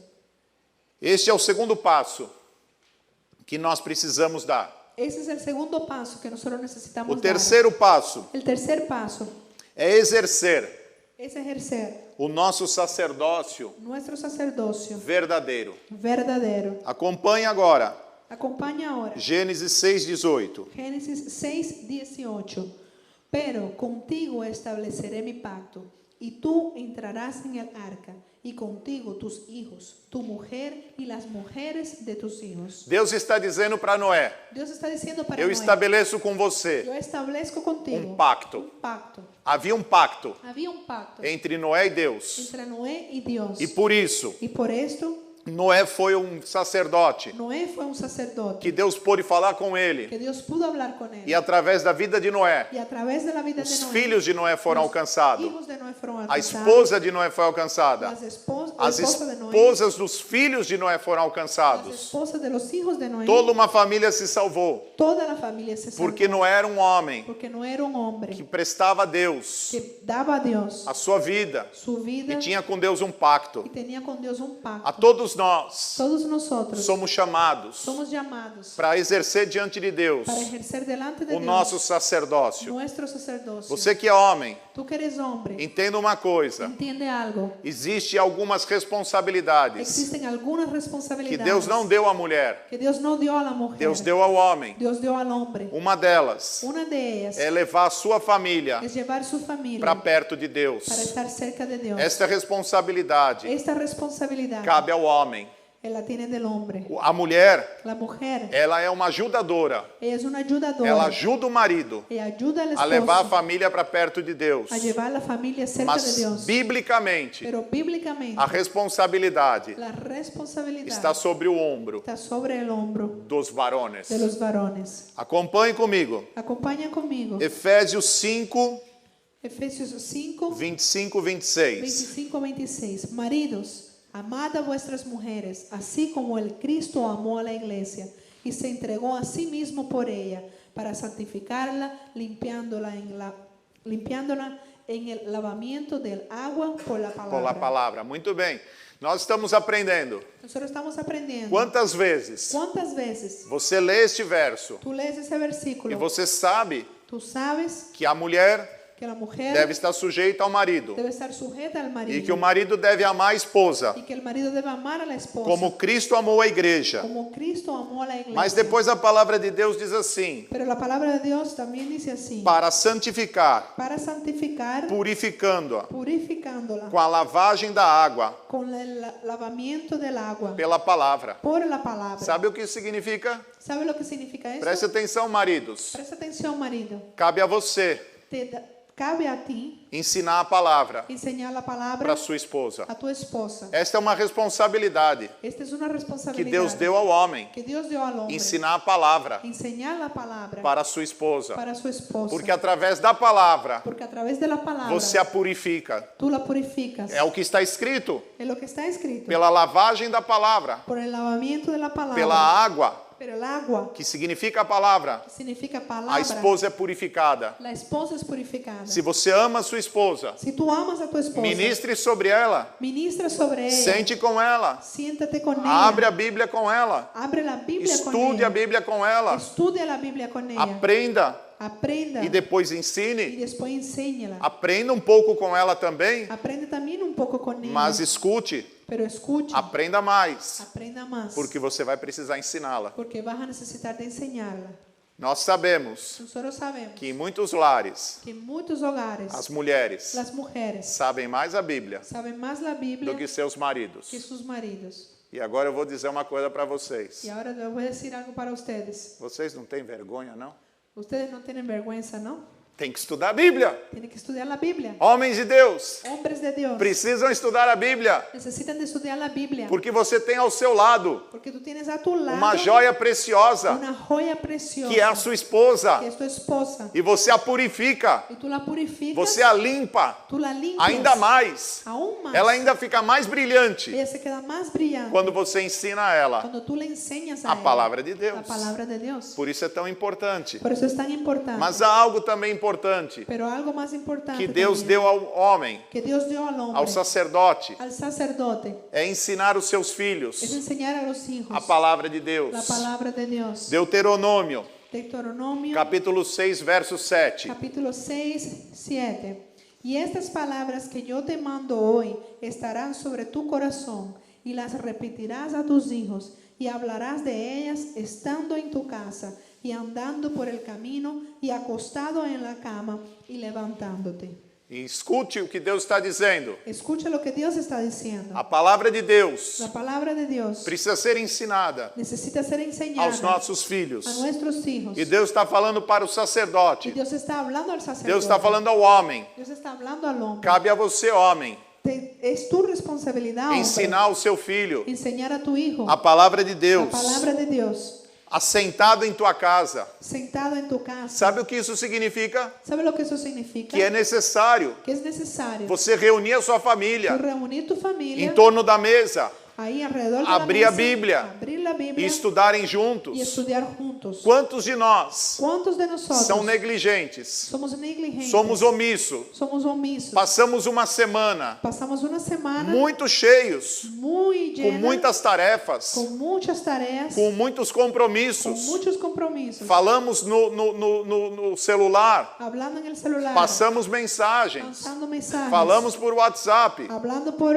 Este é o segundo passo que nós precisamos dar. Ese es el segundo paso que nosotros necesitamos O terceiro passo dar. El tercer paso é exercer es ejercer o nosso sacerdócio nuestro sacerdocio verdadeiro. verdadero. Acompanhe agora Acompaña ahora Gênesis 6:18. Génesis 6:18. Pero contigo estableceré mi pacto, y tú entrarás en el arca, y contigo tus hijos, tu mujer y las mujeres de tus hijos. Deus está dizendo para Noé: Dios está diciendo para eu Noé, estabeleço com você yo establezco contigo um pacto. un pacto. Havia um pacto Había un pacto entre Noé e Deus. entre Noé y Dios. E por isso, Y por esto, Noé foi um sacerdote Noé fue un sacerdote que Deus pôde falar com ele. que Dios pudo hablar con él. E através da vida de Noé, Y a través de la vida os de Noé, filhos de Noé foram los alcançados. hijos de Noé fueron A alcanzados. esposa de Noé foi alcançada. Las esposas, As la esposa de Noé, esposas dos filhos de Noé foram las alcançados. esposas de los hijos de Noé, Toda uma família se salvou. toda la familia se salvó. Porque Noé era um homem Porque Noé era un hombre que prestava a Deus que daba a Dios a sua vida su vida e tinha com Deus um pacto. y tenía con Dios un pacto. A todos nós Todos nosotros somos chamados somos llamados para exercer diante de Deus para ejercer delante de o Dios nosso sacerdócio. nuestro sacerdocio. Você que é homem, Tú que eres hombre, entenda uma coisa: entiende algo. existe algumas responsabilidades Existen algunas que responsabilidades Deus não deu à mulher, que Dios no dio a la mujer. Deus deu ao homem. Dios dio al hombre. Uma delas Una de ellas é levar a sua família es llevar su familia para perto de Deus. para estar cerca de Dios. Esta responsabilidade Esta responsabilidad cabe ao homem. la tiene del hombre. A mulher, La mujer, ela é uma ajudadora. ella es una ayudadora. Ela ajuda o marido Ella ayuda al a levar a esposo família para perto de Deus. a llevar la familia cerca de Mas, Dios. biblicamente, Pero bíblicamente, a responsabilidade la responsabilidad está sobre o ombro está sobre el hombro dos varones. de los varones. Acompanhe comigo. Acompaña conmigo. Efésios 5, Efesios 5, 25, 26. 25-26. Maridos, amad a vuestras mujeres, así como el Cristo amó a la iglesia y se entregó a sí mismo por ella, para santificarla, limpiándola en el lavamiento del agua por la palabra. Por la palavra. Muito bem. Nós estamos aprendendo. Nosotros estamos aprendiendo. Quantas vezes ¿Cuántas veces você lê este verso tú lees ese versículo? e você sabe Tú sabes que a mulher que la mujer deve estar sujeita ao marido debe estar sujeta al marido e que o marido deve amar a esposa y que el marido debe amar a la esposa como Cristo amou a igreja. como Cristo amó a la iglesia. Mas depois a palavra de Deus diz assim: Pero la palabra de Dios también dice así: para santificar, para santificar, purificando-a purificándola com a lavagem da água con el lavamiento del agua pela palavra. por la palabra. Sabe o que isso significa? ¿Sabe lo que significa eso? Preste atenção, maridos. Presta atención, marido. Cabe a você Cabe a ti ensinar a palavra enseñar la para palabra sua esposa. a tu esposa. Esta é uma responsabilidade Esta es una que responsabilidad Deus deu ao homem. que Dios dio al hombre. Ensinar a palavra Enseñar la palabra para sua esposa. para su esposa. Porque através da palavra Porque a través de la palabra você a purifica. tú la purificas. É o que está escrito. Es lo que está escrito. Pela lavagem da palavra. Por el lavamiento de la palabra. Pela água, Pero el agua, que significa a palavra. que significa A palabra, esposa é purificada. la esposa es purificada. Se você ama a sua esposa, Si tú amas a tu esposa, ministre sobre ela. ministra sobre ella, Sente com ela. siéntate con ella, Abre a Bíblia com ela. abre la Biblia con Estude ella, a Bíblia com ela. estudia la Biblia con ella, Aprenda aprenda e depois y ensine. después enséñala. Aprenda um pouco com ela também, Aprende también un poco con ella, mas escute. pero escucha, Aprenda mais, aprenda más, porque você vai precisar ensiná-la. porque vas a necesitar de enseñarla. Nós sabemos Nosotros sabemos que em muitos lares que en muchos hogares as mulheres las mujeres sabem mais a Bíblia saben más la Biblia do que seus maridos. que sus maridos. E agora eu vou dizer uma coisa para vocês. Y ahora les voy a decir algo para ustedes. Vocês não têm vergonha, não? Ustedes no tienen vergüenza, ¿no? Tem que estudar a Bíblia. Tienen que estudiar la Biblia. Homens de Deus Hombres de Dios precisam estudar a Bíblia, necesitan de estudiar la Biblia. porque você tem ao seu lado Porque tú tienes a tu lado uma joia preciosa, una joya preciosa que é a sua esposa, que es tu esposa. e você a purifica, Y tú la purificas, você a limpa tú la limpias ainda mais. aún más. Ela ainda fica mais brilhante Ella se queda más brillante quando você ensina a ela cuando tú le enseñas a a ella palavra de la Deus. palabra de Dios. Por isso é tão importante. Por eso es tan importante. Mas há algo também importante Pero algo más importante que Deus también, deu ao homem, que Dios dio al hombre, ao sacerdote, al sacerdote, é ensinar os seus es filhos enseñar a los hijos a palavra de la Deus. palabra de Dios. Deuteronômio, Deuteronomio capítulo 6, verso 7. capítulo 6, 7. Y estas palabras que yo te mando hoy estarán sobre tu corazón y las repetirás a tus hijos y hablarás de ellas estando en tu casa y andando por el camino y acostado en la cama y levantándote. E escute o que Deus está dizendo. Escucha lo que Dios está diciendo. A palavra de Deus La palabra de Dios precisa ser ensinada necesita ser enseñada aos nossos a filhos. nuestros hijos. E Deus está falando para o Y sacerdote. Dios está hablando al sacerdote. Deus está falando ao homem. Dios está hablando al hombre. Cabe a você, homem, Es tu responsabilidad, hombre, ensinar ao seu filho enseñar a tu hijo a palavra de la Deus, palabra de Dios, assentado em tua casa. sentado en tu casa. Sabe o que isso significa? ¿Sabe lo que eso significa? Que é necessário Que es necesario você reunir a sua tú família reunir tu familia em torno da mesa ahí alrededor de abrir la a mesa, Bíblia abrir la e Biblia estudarem y juntos. estudiar juntos. Quantos de nós ¿Cuántos de nosotros são negligentes? somos negligentes? Somos omissos. Somos omisos. Passamos uma semana Pasamos una semana muito cheios, muy com llena, muitas tarefas, con muchas tareas, com muitos con compromissos. muchos compromisos, Falamos no celular, hablando en el celular, passamos mensagens, lanzando mensajes, falamos por WhatsApp. hablando por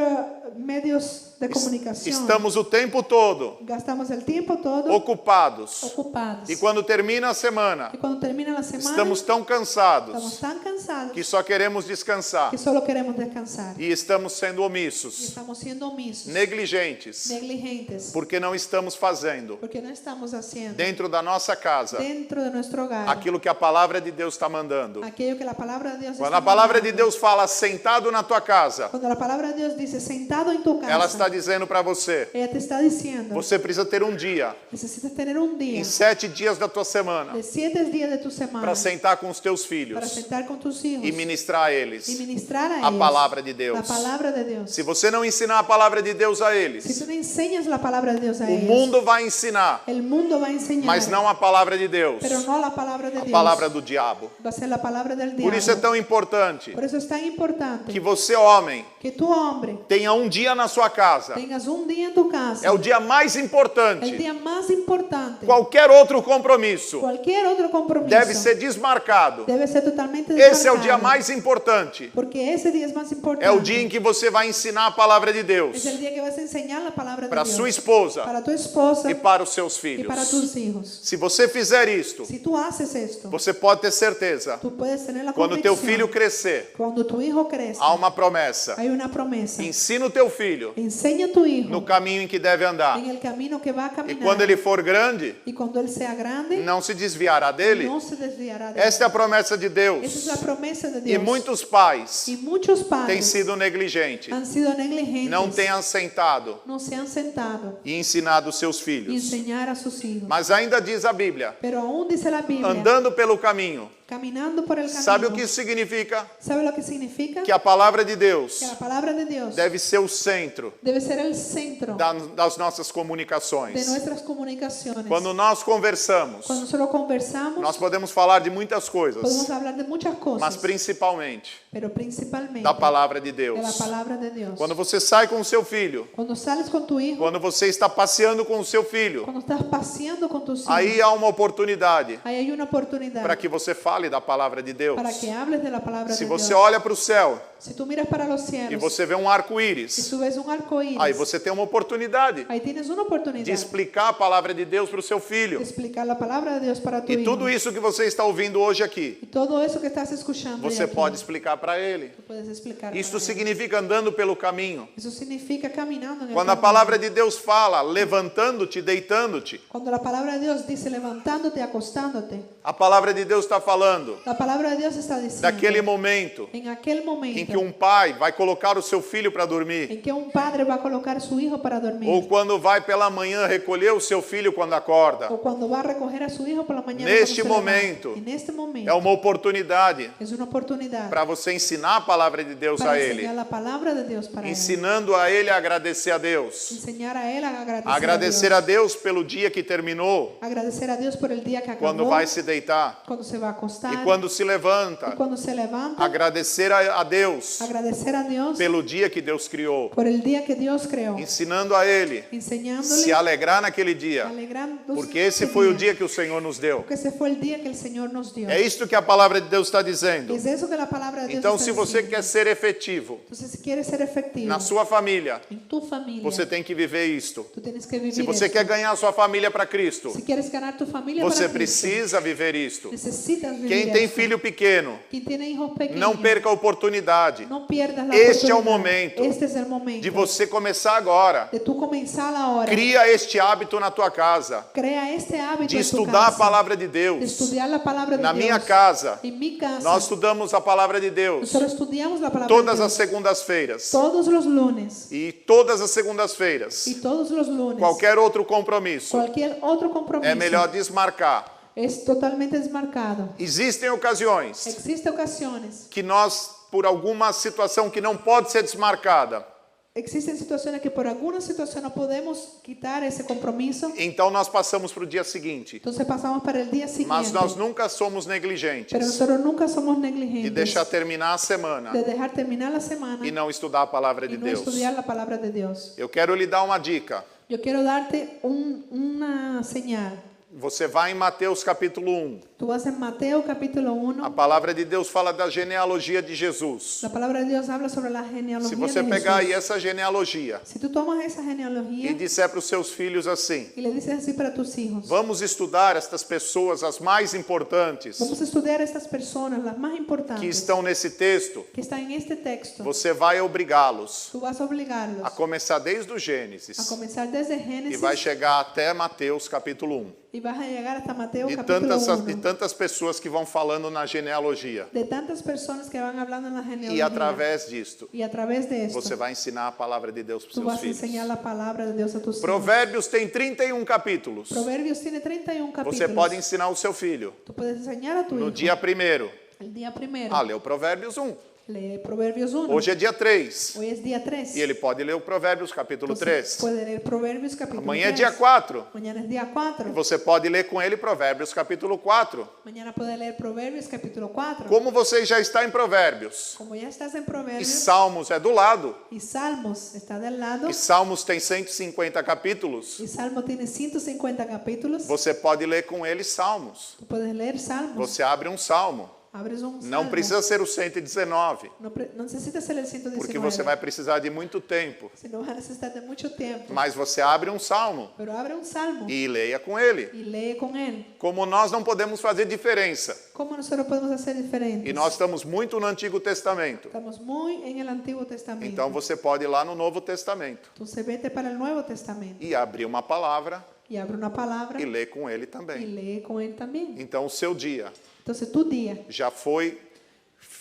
medios de comunicación. Estamos o tempo todo Gastamos el tiempo todo ocupados ocupados. E quando termina a semana, Y cuando termina la semana, estamos tão estamos cansados tan cansados que só queremos descansar que solo queremos descansar. e estamos sendo Y omissos, estamos siendo omisos, negligentes, negligentes, porque não estamos fazendo porque no estamos haciendo dentro da nossa casa dentro de nuestro hogar aquilo que a palavra de Deus está mandando. aquello que la palabra de Dios Quando está a palavra de mandando. Deus fala sentado na tua casa, Cuando la palabra de Dios dice sentado en tu casa, ela está dizendo para você, ella te está diciendo, você precisa ter um dia, necesitas tener un día em 7 dias da tua semana, de 7 días de tu semana para sentar com os teus para filhos sentar con tus hijos e ministrar a eles y ministrar a a ellos palavra de Deus. la palabra de Dios. Se você não ensinar a palavra de Deus a Si eles, tú no enseñas la palabra de Dios a o ellos, mundo vai ensinar, el mundo va a enseñar, mas não a palavra de Deus, pero no la palabra de a Dios. palavra do diabo. Va a ser la palabra del Por diablo. isso é tão importante Por eso es tan importante que você, homem, que tu hombre tenha um dia na sua casa. tengas un día en tu casa, É o dia mais el importante. día más importante. Qualquer outro compromisso Cualquier otro compromiso deve ser desmarcado. debe ser totalmente Esse é o desmarcado, dia mais importante. porque ese día es más importante. É o dia em que você vai ensinar a palavra de Es Deus el día que vas a enseñar la palabra de para Dios sua esposa para tu esposa e para os seus y para filhos. tus hijos. Se você fizer isto, Si tú haces esto, você pode ter certeza, tú puedes tener la quando teu convicción, filho crescer, cuando tu hijo crece, há uma promessa. hay una promesa. Ensina o teu filho Enseña a tu hijo no caminho em que deve andar. en el camino que va a E caminar. quando ele for grande, Y cuando él sea grande, não se desviará dele. no se desviará de Esta é él. a promessa de Esa es Deus. la promesa de E Dios. muitos pais Y muchos têm padres sido negligentes, han sido negligentes, não têm assentado no se han sentado e ensinado seus y filhos. enseñar a sus hijos. Mas ainda diz a Bíblia, Pero aún dice la Biblia, andando pelo caminho. caminando por el camino. Sabe o que isso significa? ¿Sabe lo que significa? Que a palavra de Deus Que la palabra de Dios deve ser o centro debe ser el centro das nossas de comunicações. nuestras comunicaciones. Quando nós conversamos, Cuando solo conversamos, nós podemos falar de muitas coisas, podemos hablar de muchas cosas, mas principalmente pero principalmente da palavra de de la Deus. palabra de Dios. Quando você sai com o seu filho, Cuando sales con tu hijo, quando você está passeando com o seu filho, cuando estás paseando con tus hijos, aí há uma oportunidade ahí hay una oportunidad para que você fale da palavra de Deus. para que hables de la palabra Se de você Dios. olha para o céu Si tú miras para los e cielos você vê um y arco-íris, tú ves un arco iris, aí você tem uma oportunidade ahí tienes una oportunidad de explicar a palavra de Deus para o seu de filho. explicar la palabra de Dios para tu E hijo. tudo isso que você está ouvindo hoje aqui, Y todo eso que estás escuchando hoy você aquí, pode explicar para ele. tú puedes explicar. Isso para él. significa andando pelo caminho. Eso significa caminando en el Quando a camino. palavra de Deus fala levantando-te, deitando-te, Cuando la palabra de Dios dice levantándote, acostándote, a palavra de Deus está falando la palabra de Dios está diciendo daquele momento en aquel momento em que um pai vai colocar o seu filho para dormir, en que un padre va a colocar su hijo para dormir, ou quando vai pela manhã recolher o seu filho quando acorda. o cuando va a recoger a su hijo por la mañana. Neste cuando se levanta. momento, En este momento É uma oportunidade es una oportunidad para você ensinar a palavra de Deus para a ele, enseñar la palabra de Dios para él. ensinando a ele a agradecer a Deus. Enseñar a él a agradecer, Agradecer a a Deus pelo dia que terminou, Dios. Agradecer a Dios por el día que acabó, quando vai se deitar cuando se va a acostar e quando se y levanta. cuando se levanta. Agradecer a Deus Agradecer a Dios pelo dia que Deus criou, por el día que Dios creó, ensinando a ele enseñándole, se alegrar naquele dia, alegrando, porque esse foi o dia que o Senhor nos deu. porque ese fue el día que el Señor nos dio. É isto que a palavra de Deus está dizendo. Es eso que la palabra de Dios Então, está se você diciendo. quer ser efetivo Entonces, si quieres ser efectivo na sua família, en tu familia, você tem que viver isto. tú tienes que vivir Se você esto. quer ganhar a sua família para Cristo, Si quieres ganar tu familia você para Cristo, precisa viver isto. necesitas vivir Quem tem esto. filho pequeno, Quien tiene hijos pequeños, não perca a oportunidade no pierdas la Este é o oportunidad. momento Este es el momento de você começar agora. de tú comenzar ahora. Cria este hábito na tua casa, Crea este hábito de en tu estudar a casa, palavra de de Deus. estudiar la palabra de Na Dios. minha casa, En mi casa, nós estudamos a palavra de Deus nosotros estudiamos la palabra todas de as Dios segundas-feiras. todos los lunes E todas as segundas-feiras, y todos los lunes. qualquer outro compromisso, Cualquier otro compromiso é melhor desmarcar. es totalmente desmarcado. Existem ocasiões Existen ocasiones, que nós, por alguma situação que não pode ser desmarcada, existen situaciones que por alguna situación no podemos quitar ese compromiso, então nós passamos para o dia seguinte. entonces pasamos para el día siguiente. Mas nós nunca somos Pero negligentes nosotros nunca somos de negligentes deixar terminar a semana de dejar terminar la semana e não estudar a palavra de y no Deus. estudiar la palabra de Dios. Eu quero lhe dar uma dica. Yo quiero darte una señal. Você vai em Mateus capítulo 1. Tú vas en Mateo capítulo A 1. palavra de Deus fala da genealogia de Jesus. La palabra de Dios habla sobre la Se genealogía você de pegar aí Jesús. essa genealogia Si tú tomas esa e genealogía disser para os seus filhos assim: y le dices así para tus hijos, vamos estudar estas pessoas, as mais importantes, vamos a estudiar estas personas, las más que importantes, estão nesse texto, que están en este texto, você vai obrigá-los tú vas a obligarlos a começar desde o a Gênesis comenzar desde e Génesis vai chegar até Mateus capítulo 1. y vas a llegar hasta Mateo E capítulo 1. tantas pessoas que vão falando na genealogia. De tantas personas que van hablando en la E genealogía. através disto, Y a través de esto, você vai ensinar a palavra de Deus para os tú seus vas a filhos. enseñar la palabra de Dios a tus hijos. Provérbios tem 31 capítulos. Proverbios tiene 31 capítulos. Você pode ensinar o seu filho Tú puedes enseñar a tu no hijo dia 1º el día primero. a ler o Provérbios 1. Lee Proverbios 1. Hoje é dia 3. Hoy es día 3. E ele pode ler o Provérbios capítulo Entonces, 3. puede leer Proverbios capítulo Amanhã é 3. dia 4. Mañana es día 4. Você pode ler com ele Provérbios capítulo 4. Mañana puede leer Proverbios capítulo 4. Como você já está em Provérbios Como ya estás en e Proverbios Salmos é do lado, y Salmos está del lado e Salmos tem 150 capítulos, y Salmo tiene 150 capítulos, você pode ler com ele Salmos. tú puedes leer Salmos. Você abre um salmo. Abres un Não salmo. precisa ser o 119, No necesitas ser el 119. porque você vai precisar de muito tempo. Sino vas a necesitar de mucho tiempo. Mas você abre um salmo Pero abre un salmo e leia com ele. y lee con él. Como nós não podemos fazer diferença, ¿Cómo nosotros podemos hacer diferentes? e nós estamos muito no Antigo Testamento, Estamos muy en el Antiguo Testamento. então você pode ir lá no Novo Testamento Entonces vete para el Nuevo Testamento e abrir uma palavra y abre una palabra e ler com ele y também. lee con él también. Então o seu dia Entonces tu día já foi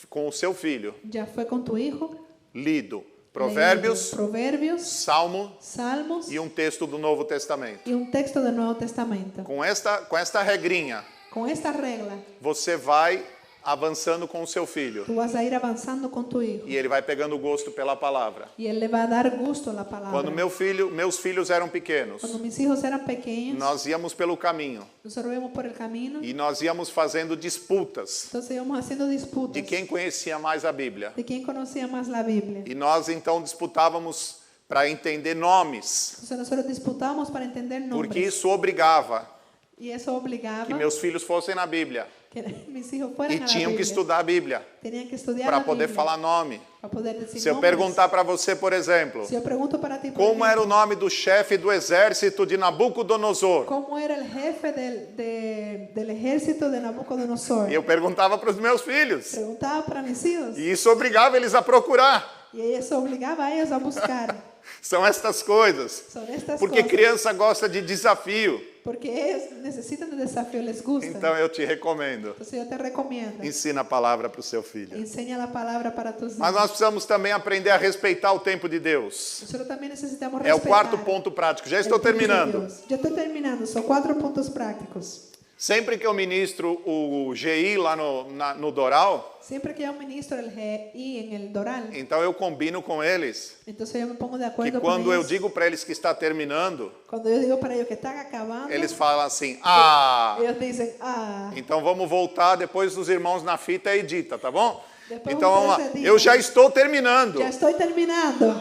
com o seu filho ya fue con tu hijo. lido Provérbios, leído Proverbios, Salmo Salmos e um texto do Novo Testamento. y un texto del Nuevo Testamento. Com esta regrinha, Con esta regla, você vai avançando com o seu filho tú vas a ir avanzando con tu hijo e ele vai pegando gosto pela palavra. y él le va a dar gusto a la palabra. Quando meus filhos eram pequenos, Cuando mis hijos eran pequeños, nós íamos pelo caminho nosotros íbamos por el camino, e nós íamos fazendo disputas entonces íbamos haciendo disputas de quem conhecia mais a Bíblia. de quién conocía más la Biblia. E nós então disputávamos para entender nomes, Entonces nosotros disputábamos para entender nombres. porque isso obrigava Y eso obligaba que meus filhos fossem na Bíblia que mis hijos fueran e a la tinham que Biblia. estudar a Bíblia Tenían que estudiar para la poder Biblia, falar nome. para poder decir Se eu nombres. perguntar para você, por exemplo, Si yo pregunto para ti, por como era ejemplo, o nome do chefe do exército de Nabucodonosor, ¿cómo era el jefe del ejército de Nabucodonosor? e eu perguntava para os meus filhos, Preguntaba para mis hijos e isso obrigava eles a procurar. y eso obligaba a ellos a buscar. São estas coisas. Son estas Porque cosas. criança gosta de desafio. Porque ellos necesitan de desafío, les gusta. Então eu te recomendo. Entonces yo te recomiendo. Ensina a palavra para o seu filho. Enseña la palabra para tus hijos. Mas nós precisamos também aprender a respeitar o tempo de Deus. Nosotros también necesitamos É o respetar quarto ponto prático. Já el estou tiempo de terminando. Dios. Yo estoy terminando. Son 4 puntos prácticos. Sempre que eu ministro o GI lá no Doral, Siempre que yo ministro el GI en el Doral, então eu combino com eles entonces yo me pongo de que acuerdo con quando eu ellos. digo para eles que está terminando, Cuando yo digo para ellos que están acabando, eles falam assim: ah, ellos dicen, ah, então vamos voltar depois dos irmãos na fita e edita, tá bom? Depois Então vamos lá. você edita. Eu já estou terminando. ya estoy terminando.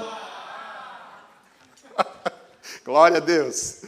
Glória a Deus.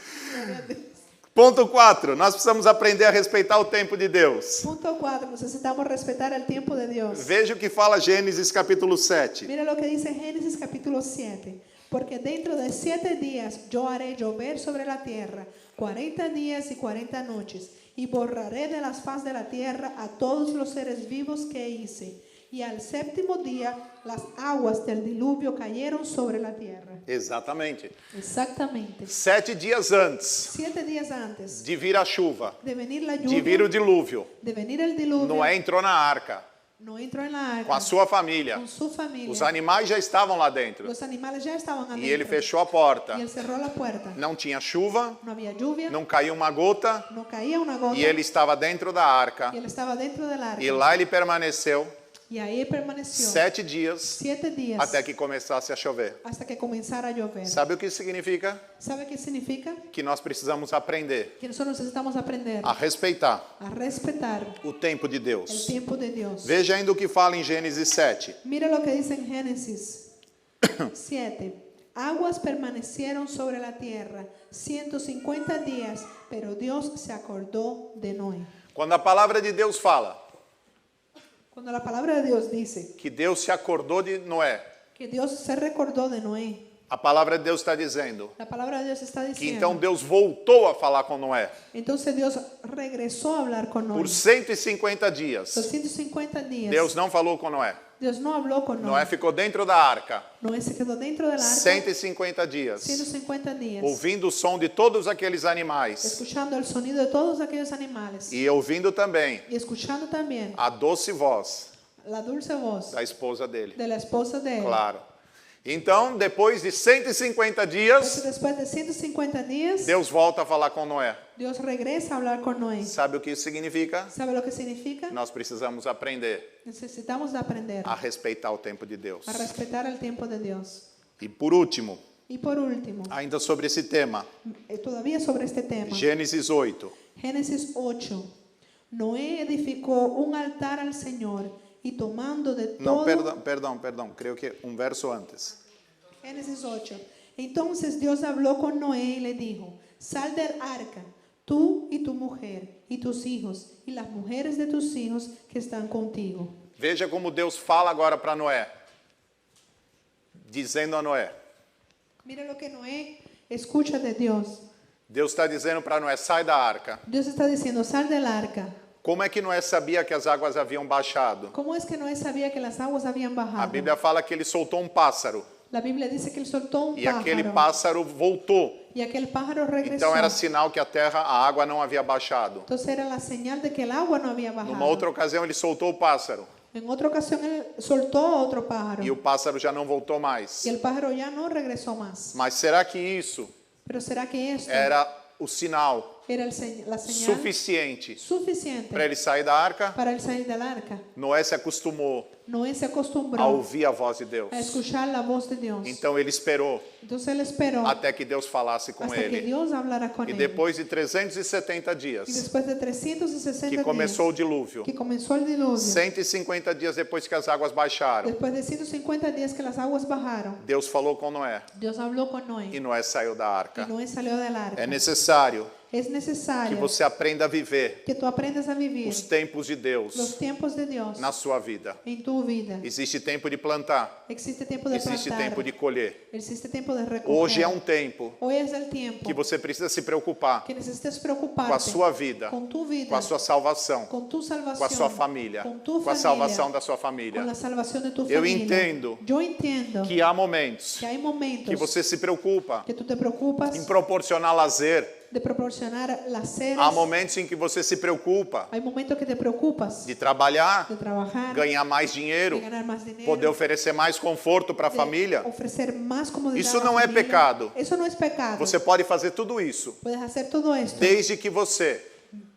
Ponto 4. Nós precisamos aprender a respeitar o tempo de Deus. Punto 4. Necesitamos respetar el tiempo de Dios. Veja o que fala Gênesis capítulo 7. Mira lo que dice Génesis capítulo 7. Porque dentro de 7 días yo haré llover sobre la tierra 40 días y 40 noches, y borraré de la faz de la tierra a todos los seres vivos que hice. Y al 7º día las aguas del diluvio cayeron sobre la tierra. Exatamente. Exactamente. 7 dias antes 7 días antes de vir a chuva, de venir la de lluvia, vir o dilúvio, de venir el diluvio, Noé entrou na arca no entró en la arca com a sua família. con su familia. Os animais já estavam lá dentro. Los animales ya estaban adentro. E ele fechou a porta. Y él cerró la puerta. Não tinha chuva, No había lluvia, não caiu uma gota, no caía una gota. e ele estava dentro da arca. Y él estaba dentro del arca. E lá ele permaneceu Y ahí permaneció 7 dias 7 días até que começasse a chover. hasta que comenzara a llover. Sabe o que isso significa? ¿Sabe qué significa? Que nós precisamos aprender Que nosotros necesitamos aprender a respeitar a respetar o tempo de el Deus. tiempo de Dios. Veja ainda o que fala em Gênesis 7. Mira lo que dice en Génesis 7. Aguas permanecieron sobre la tierra 150 días, Pero Dios se acordó de Noé. Quando a palavra de Deus fala Cuando la palabra de Dios dice que Deus se acordou de Noé, que Dios se recordó de Noé, a palavra de Deus está dizendo la palabra de Dios está que diciendo, então Deus voltou a falar com Noé entonces Dios regresó a hablar con Noé. por 150 dias. 250 días. Deus não falou com Noé. Dios no habló con Noé Noé. ficou dentro da arca Noé se quedó dentro del arca 150 dias, 150 días, ouvindo o som de todos aqueles animais escuchando el sonido de todos aquellos animales e ouvindo também y escuchando también a doce voz la dulce voz da esposa dele. de la esposa de él. Claro. Então, depois de 150 Entonces, dias, después de 150 días, Deus volta a falar com Noé. Dios regresa a hablar con Noé. Sabe o que isso significa? ¿Sabe lo que significa? Nós precisamos aprender Necesitamos de aprender a respeitar o tempo de Deus. a respetar el tiempo de Dios. E por último, Y por último, ainda sobre esse tema, todavía sobre este tema, Gênesis 8. Génesis 8. Noé edificó un altar al Señor y tomando de Não, todo... perdão, creio que um verso antes. Génesis 8. Entonces Dios habló con Noé y le dijo, sal del arca, tú y tu mujer y tus hijos y las mujeres de tus hijos que están contigo. Veja como Deus fala agora para Noé, dizendo a Noé. Mira lo que Noé escucha de Dios. Deus está dizendo para Noé, sai da arca. Dios está diciendo, sal del arca. Como é que Noé sabia que as águas haviam baixado? ¿Cómo es que Noé sabía que las aguas habían bajado? A Bíblia fala que ele soltou um pássaro La Biblia dice que él soltó un e aquele pájaro pássaro voltou. y aquel pájaro regresó. Então era sinal que a terra, a água não havia baixado. Entonces era la señal de que el agua no había bajado. Numa outra ocasião ele soltou o pássaro En otra ocasión él soltó otro pájaro e o pássaro já não voltou mais. y el pájaro ya no regresó más. Mas será que isso Pero ¿será que esto era o sinal era la señal suficiente suficiente para ele sair da arca? para él salir del arca? Noé se acostumou Noé se a acostumbró ouvir a voz de Deus. a escuchar la voz de Dios. Então ele esperou Entonces él esperó até que Deus falasse com hasta que ele. Dios hablara con E él. depois de 370 Y dias, después de 360 que começou o días dilúvio, que comenzó el diluvio, 150 dias depois que as águas baixaram, después de 150 días que las aguas bajaron, Deus falou com Noé Dios habló con Noé e Noé saiu da arca. y Noé salió del arca. É necessário Es que necesario você aprenda a viver que tú aprendas a vivir os tempos de los Deus tiempos de Dios na sua vida. en tu vida. Existe tempo de plantar, Existe tiempo de existe plantar, tempo de colher. existe tiempo de recoger. Hoje é um tempo Hoy es el tiempo que você precisa se preocupar que necesitas preocuparte com a sua vida, con tu vida, com a sua salvação, con tu salvación, com a sua família, con tu com a familia, salvação da sua con família. la salvación de tu Eu familia. entendo Yo entiendo Que há momentos que hay momentos que você se preocupa que tú te preocupas em proporcionar lazer. de proporcionar lazeres. Há momentos em que você se preocupa Hay momentos que te preocupas de trabalhar, de trabajar, ganhar mais de dinheiro, ganar más dinero, poder oferecer mais conforto para a de família. ofrecer más comodidad Isso a la não é familia. pecado. Eso no es pecado. Você pode fazer tudo isso, Puedes hacer todo esto desde que você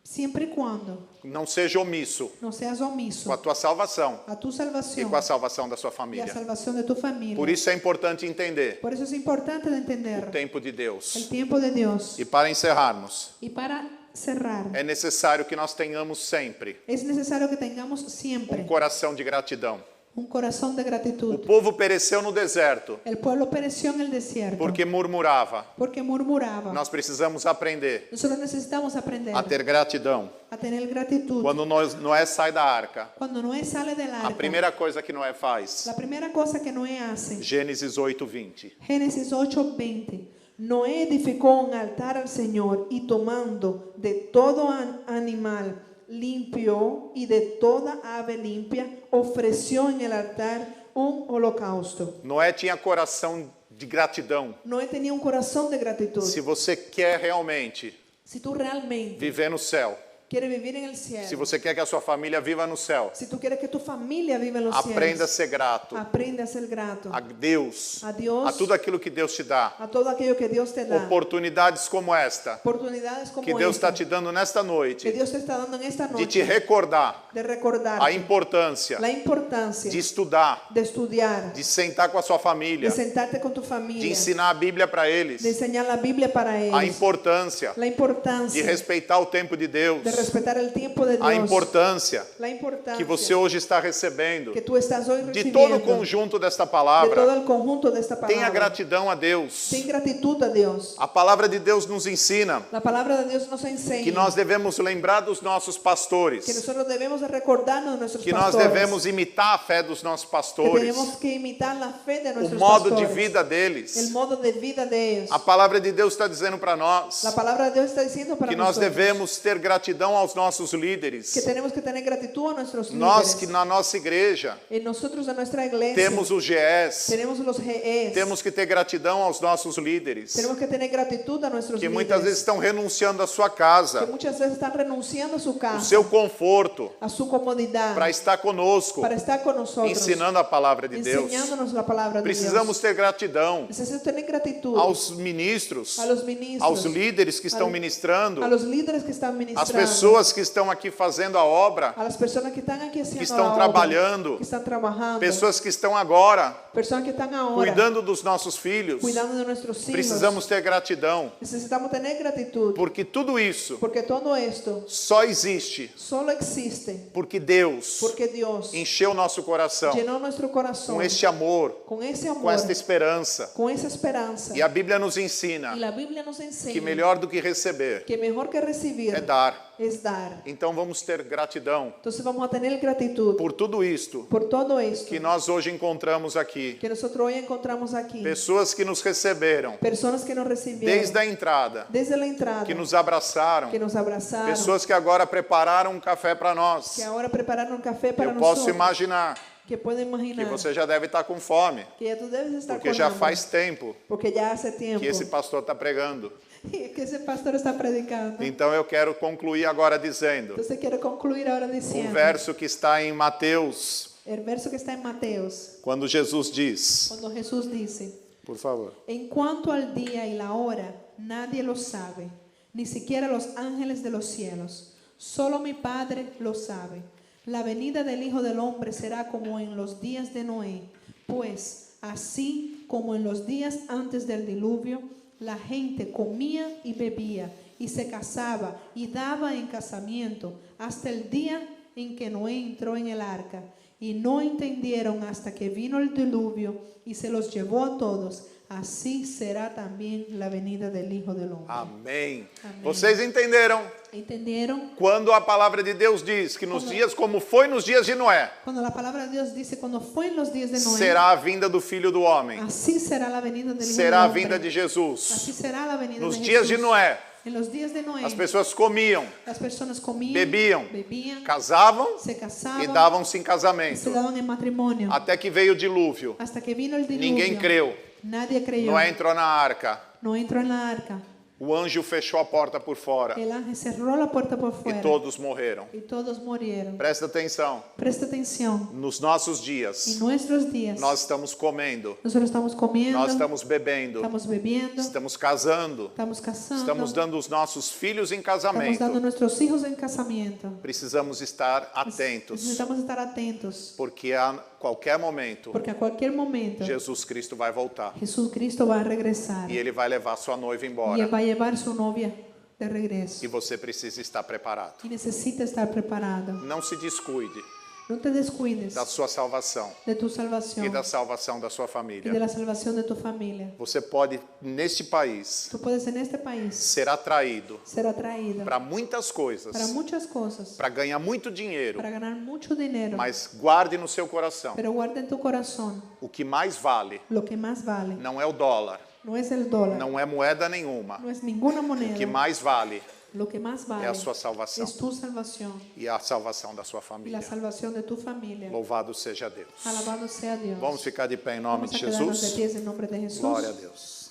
siempre y cuando não seja omisso no seas omiso com a tua salvação a tu e salvación com a salvação da sua y a família. salvación de tu familia. Por isso é importante entender Por eso es importante de o entender tempo de el Deus. tiempo de Dios. E para encerrarmos, Y para cerrar, é necessário que nós tenhamos sempre es necesario que tengamos siempre coração de gratidão. un corazón de O gratitud. povo pereceu no deserto El pueblo pereció en el desierto porque murmurava. porque murmuraba. Nós precisamos aprender Nosotros necesitamos aprender a ter gratidão. a tener gratitud. Quando Noé sai da arca, Cuando Noé sale del a arca, primeira coisa que Noé faz, la primera cosa que Noé hace, Gênesis 8:20. Génesis 8:20. Noé edificó un altar al Señor y tomando de todo animal limpio y de toda ave limpia, ofreció en el altar un holocausto. Noé tinha coração de gratidão. Noé tenía un corazón de gratitud. Se você quer realmente Si tú realmente viver no céu, quieres vivir en el cielo, se você quer que a sua família viva no céu, si tú quieres que tu familia viva en los aprenda a cielos, ser grato aprende a ser grato a Deus, a Dios, a tudo aquilo que Deus te dá. a todo aquello que Dios te da. Oportunidades como esta, Oportunidades como que Deus esta, está te dando nesta que noite, Dios te está dando en esta de noche, te recordar de recordar a importância la importancia de estudar, de estudiar, de sentar com a sua família, de sentarte con tu de familia, ensinar a Bíblia para eles, de enseñar la Biblia para a ellos, importância la de importancia respeitar o tempo de Deus, de respetar el tiempo de Dios. a importância La importancia que você hoje está recebendo que tú estás hoy de recibiendo. todo o conjunto desta de todo palavra. el conjunto de esta palabra. Tenha gratidão a Deus. Ten gratitud a Dios. A palavra de Deus nos ensina La palabra de Dios nos enseña que nós devemos lembrar dos nossos pastores, que nosotros debemos de recordarnos de nuestros que nós pastores, devemos imitar a fé dos nossos que pastores, tenemos que imitar la fe de o nuestros modo de pastores, vida el deles. modo de vida de ellos. A palavra de Deus está dizendo para nós La palabra de Dios está diciendo para que nós nosotros devemos ter gratidão aos nossos que líderes. tenemos que tener gratitud a nuestros Nós que líderes. na nossa igreja En nosotros, en nuestra iglesia, temos o GES, tenemos los GEs, temos que ter gratidão aos nossos líderes, tenemos que tener gratitud a nuestros que líderes, muitas vezes estão renunciando à sua que casa, muchas veces están renunciando a su o casa, seu conforto, a su comodidad, para estar conosco, para estar con nosotros, ensinando a palavra de Deus. enseñándonos la palabra de Precisamos Dios. ter gratidão Necesito tener gratitud aos ministros, a los ministros, aos líderes que estão ministrando, a los líderes que están às ministrando, pessoas que estão aqui fazendo a obra, a las personas que están aquí haciendo que estão la obra, trabalhando, que están trabajando, pessoas que estão agora personas que están ahora cuidando dos nossos filhos. cuidando de nuestros hijos. Precisamos ter gratidão, Necesitamos tener gratitud, porque tudo isso porque todo esto só existe solo existe porque Deus porque Dios encheu nosso coração llenó nuestro corazón com este amor, con ese com amor, esta esperança. con esa esperanza. E a Bíblia nos ensina Y la Biblia nos enseña que melhor do que receber que mejor que recibir é dar. es dar. Então vamos ter gratidão Entonces vamos a tener gratitud por tudo isto por todo esto que nós hoje encontramos aqui. que nosotros hoy encontramos aquí. Pessoas que nos receberam Personas que nos recibieron desde a entrada, desde la entrada, que nos abraçaram, que nos abrazaron, pessoas que agora prepararam um café para nós. que ahora prepararon café para Eu posso nosotros. imaginar Que pueden que imaginar você já deve estar com fome, que ya tú debes estar porque con já hambre, faz tempo porque ya hace tiempo que esse pastor está pregando. que ese pastor está predicando. Então eu quero concluir agora dizendo Entonces quiero concluir ahora diciendo um verso que está em Mateus, el verso que está en Mateos, quando Jesus diz, cuando Jesús dice: por favor. en cuanto al día y la hora, nadie lo sabe, ni siquiera los ángeles de los cielos. Solo mi Padre lo sabe. La venida del Hijo del Hombre será como en los días de Noé, pues así como en los días antes del diluvio, la gente comía y bebía y se casaba y daba en casamiento hasta el día en que Noé entró en el arca. Y no entendieron hasta que vino el diluvio y se los llevó a todos. Así será también la venida del Hijo del Hombre. Amém. Amém. Vocês entenderam? ¿Entendieron? Quando a palavra de Deus diz que nos dias como foi nos dias de Noé, Cuando la palabra de Dios dice, cuando fue en los días de Noé, será a vinda do Filho do Homem, así será la venida del Hijo será a del Hombre. vinda de Jesus. Así será la venida Nos de dias Jesús. de Noé, En los días de Noé, as pessoas comiam, las personas comían, bebiam, bebían, casavam se e casaban, davam-se em se casamento, daban en matrimonio. até que veio o dilúvio. Hasta que vino el diluvio. Ninguém creu. Nadie creyó. Noé entrou na arca, No entró en la arca. o anjo fechou a porta por fora El ángel cerró la puerta por e fuera. todos morreram. Y todos murieron. Presta atenção, Presta atención. nos nossos En dias, nuestros días, nós estamos comendo, nosotros estamos comiendo, nós estamos bebendo, estamos bebiendo, estamos casando, estamos casando, estamos dando os nossos filhos em estamos dando casamento. nuestros hijos en casamiento. Precisamos estar atentos, Necesitamos estar atentos, porque a qualquer momento porque a cualquier momento Jesus Cristo vai voltar Jesús Cristo va a regresar e Ele vai levar sua noiva y Él embora. va a llevar su novia de regreso. E você precisa estar preparado. Y necesita estar preparado. Não se descuide No te descuides da sua salvação de tu salvación e da salvação da sua y de família. la salvación de tu familia. Você pode, neste país, Tú puedes en este país ser atraído ser atraído para muitas para coisas, muchas cosas, para ganhar muito dinheiro, para ganar mucho dinero, mas guarde no seu coração, pero guarda en tu corazón o que mais vale lo que más vale. não é o dólar, No es el dólar, não é moeda nenhuma. no es ninguna O moneda. que mais vale Lo que más vale é a sua salvação es tu salvación e a salvação da sua y la família. salvación de tu familia. Louvado seja Deus. Alabado sea Dios. Vamos ficar de pé em nome Vamos de a quedarnos de Jesus. pies en nombre de Jesús. Glória a Deus.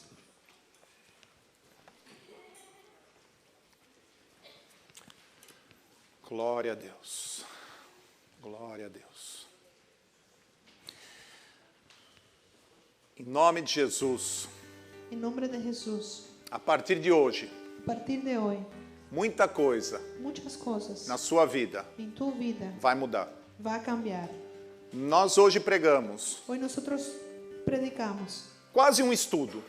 Glória a Deus. Glória a Deus. Em nome de Jesus, En nombre de Jesús. a partir de hoje, A partir de hoy, muita coisa muchas cosas na sua vida en tu vida vai mudar. va a cambiar. Nós hoje pregamos Hoy nosotros predicamos quase um estudo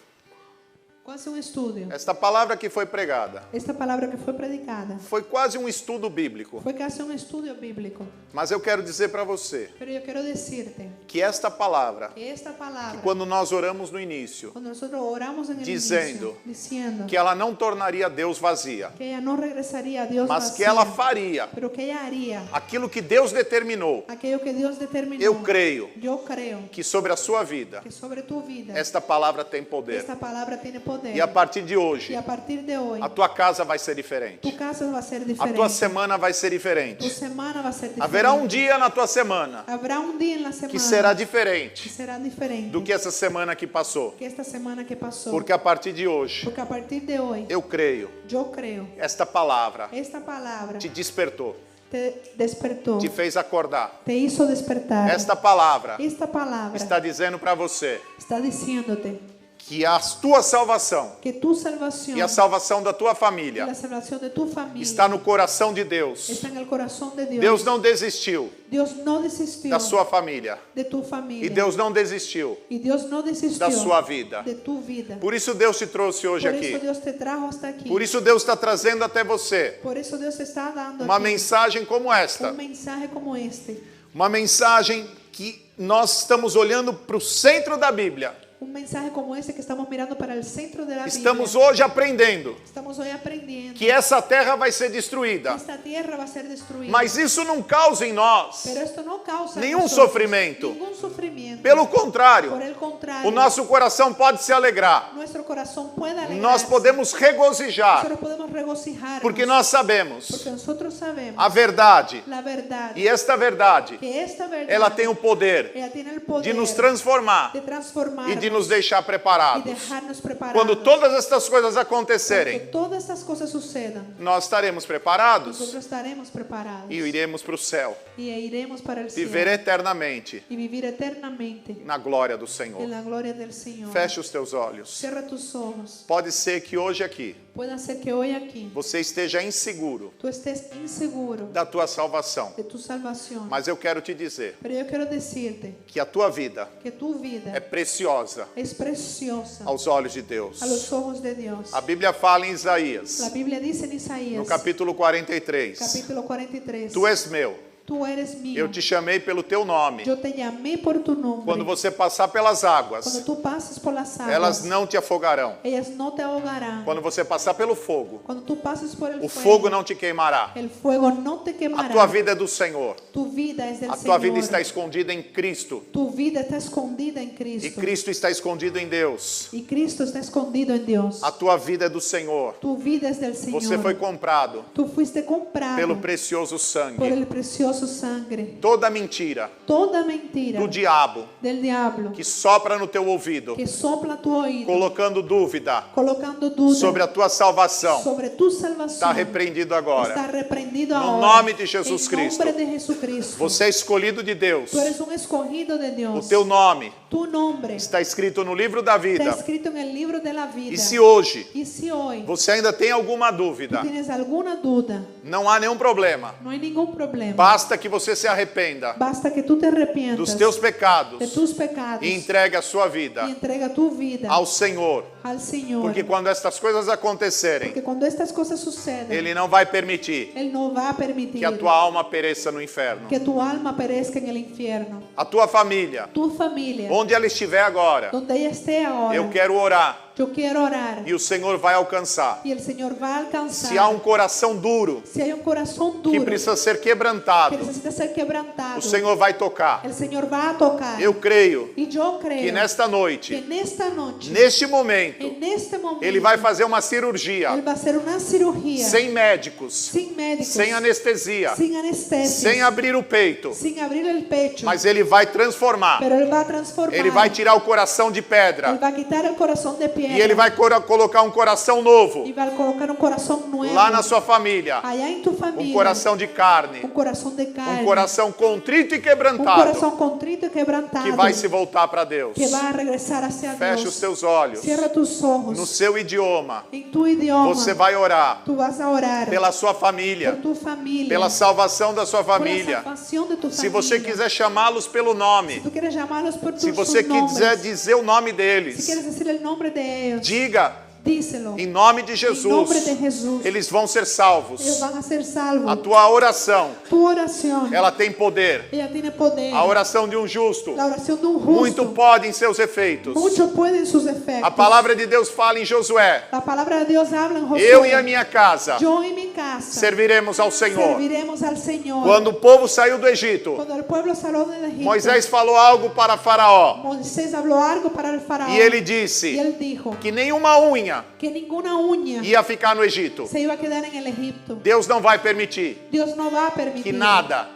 Quase um estudo. Esta palavra que foi pregada Esta palavra que foi predicada foi quase um estudo bíblico. foi quase um estudo bíblico. Mas eu quero dizer para você Pero eu quero decirte que esta palavra, que esta palavra, quando nós oramos no início, quando nosotros oramos en el dizendo inicio, diciendo que ela não tornaria Deus vazia, que ella no regresaría a Dios mas vacía, que ela faria pero que ella haría aquilo que Deus determinou. aquello que Dios determinó. Eu creio Yo creo que sobre a sua vida, que sobre tu vida esta palavra tem poder. esta palavra tiene poder. E a partir de Y hoje, a partir de hoy, a tua casa vai ser diferente. tu casa va a ser A diferente. tua semana vai ser Tu diferente. semana va a ser diferente. Haverá um dia na tua semana Habrá un día en la semana que será que diferente será diferente do que essa semana que passou. que esta semana que pasó. Porque a partir de hoje, Porque a partir de hoy, eu creio, yo creo, esta palavra esta palabra te despertou, te despertó, te fez acordar. te hizo despertar. Esta palavra Esta palabra está dizendo para você está diciéndote que a tua salvação que tu salvación e a salvação da tua y família la salvación de tu familia está no coração de Deus. está en el corazón de Dios. Deus não desistiu Dios no desistió da sua família. de tu familia. E Deus não desistiu Y Dios no desistió da sua vida. de tu vida. Por isso Deus te trouxe hoje Por eso aqui. Dios te trajo hasta aquí. Por isso Deus está trazendo até você Por eso Dios te está dando uma aquí mensagem como esta. un mensaje como este. Uma mensagem que nós estamos olhando para o centro da Bíblia. Un mensaje como este que estamos mirando para el centro de la Estamos Biblia. hoje aprendendo Estamos hoy aprendiendo que essa terra vai ser que destruída. esta tierra va a ser destruida. Mas isso não causa em nós Pero esto no causa en nenhum nosotros sofrimento. ningún sufrimiento. Pelo contrário, Por el contrario, o nosso coração pode se alegrar. nuestro corazón puede alegrarse. Nós podemos regozijar, Nosotros podemos regocijarnos. porque nós sabemos Porque nosotros sabemos a verdade. la verdad. E esta verdade, Que esta verdad ela tem o poder ella tiene el poder de nos transformar de transformar e de nos deixar y preparados. dejarnos preparados. Quando todas estas coisas Cuando acontecerem, todas estas cosas sucedan, nós estaremos preparados nosotros estaremos preparados e iremos para o céu, y iremos para el cielo viver eternamente y vivir eternamente na glória do Senhor. en la gloria del Señor. Feche os teus olhos. Cierra tus ojos. Pode ser que hoje aqui Puede ser que hoy aquí você esteja inseguro tú estés inseguro da tua salvação, de tu salvación. mas eu quero te dizer Pero yo quiero decirte que a tua vida que tu vida é preciosa es preciosa aos olhos de Deus. a los ojos de Dios. A Bíblia fala em Isaías, La Biblia dice en Isaías, no capítulo 43, capítulo 43, tu és meu, tú eres mío. eu te chamei pelo teu nome. Yo te llamé por tu nombre. Quando você passar pelas águas, Cuando tú pases por las aguas, elas não te afogarão. ellas no te ahogarán. Quando você passar pelo fogo, Cuando tú pases por el o fuego, fogo não te queimará. el fuego no te A quemará. tua vida é do Senhor. Tu vida es del A tua Señor. vida está escondida em Cristo. Tu vida está escondida en E Cristo. Cristo está escondido em Deus. Y Cristo está escondido en Dios. A tua vida é do Senhor. Tu vida es del Señor. Você foi comprado Tú fuiste comprado pelo precioso por sangue. el precioso sangre. Toda mentira Toda mentira do diabo del diablo que sopra no teu ouvido, que sopla tu oído, colocando dúvida colocando duda sobre a tua salvação, sobre tu salvación, está repreendido está agora. reprendido No ahora. nome de Jesus en Cristo. nombre de Jesucristo. Você é escolhido de Deus. Tú eres un escogido de O Dios. teu nome Tu nombre está escrito no livro da está vida. escrito en el libro de la vida. E se hoje Y si hoy você ainda tem alguma tú dúvida, tienes alguna duda, não há nenhum problema. no hay ningún problema. Basta que você se arrependa Basta que tú te arrepientas dos teus pecados de tus pecados e entregue a sua y vida entrega tu vida ao Senhor. al Señor. Porque quando estas coisas acontecerem, Porque cuando estas cosas suceden, Ele não vai permitir Él no va a permitir que a tua alma pereça no inferno. que tu alma perezca en el infierno. A tua família, Tu familia, onde ela estiver agora, donde ella esté ahora, eu quero orar yo quiero orar e o Senhor vai alcançar. y el Señor va a alcanzar. Se há um coração duro Si hay un corazón que duro precisa ser que quebrantado, necesita ser quebrantado, o Senhor vai tocar. el Señor va a tocar. Eu creio Y yo creo que nesta que noite, en esta noche, neste momento, en este momento, Ele vai fazer uma cirurgia Él va a hacer una cirugía sem médicos, sin médicos, sem anestesia, sin anestesia, sem abrir o peito, sin abrir el pecho, mas Ele vai transformar. pero Él va a transformar. Ele vai tirar o coração de Él pedra va a quitar el corazón de piedra e Ele vai colocar um coração novo y va a colocar un corazón nuevo lá na sua família, allá en tu familia, um coração de carne, un corazón de carne, um coração contrito e un quebrantado corazón contrito y quebrantado que vai se voltar para Deus. que va a regresar hacia Feche Dios. os teus olhos. Cierra tus ojos. No seu idioma, En tu idioma, você vai orar tú vas a orar pela sua por família, tu familia, pela salvação da sua por la família. salvación de tu Se familia. você quiser chamá-los pelo nome, Tú quieres llamarlos por se tus você nombres, quiser dizer o nome si deles, quieres decir el nombre de ellos, diga Díselo. Em nome de En Jesus, nombre de Jesús. eles vão ser salvos. Ellos van a ser salvos. A tua oração, Tu oración. ela tem poder. Ella tiene poder. A oração de um justo, La oración de un justo. muito pode em seus efeitos. Mucho puede en sus efectos. A palavra de Deus fala em Josué: La palabra de Dios habla en Josué. eu e a minha casa Yo y mi casa serviremos ao Senhor. serviremos al Señor. Quando o povo saiu do Egito, Cuando el pueblo salió del Egipto, Moisés falou algo para Faraó. Moisés habló algo para el faraón. E ele Y disse él dijo que nenhuma unha que ninguna uña ia ficar no Egito. se iba a quedar en el Egipto. Deus não vai permitir Dios no va a permitir que nada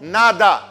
nada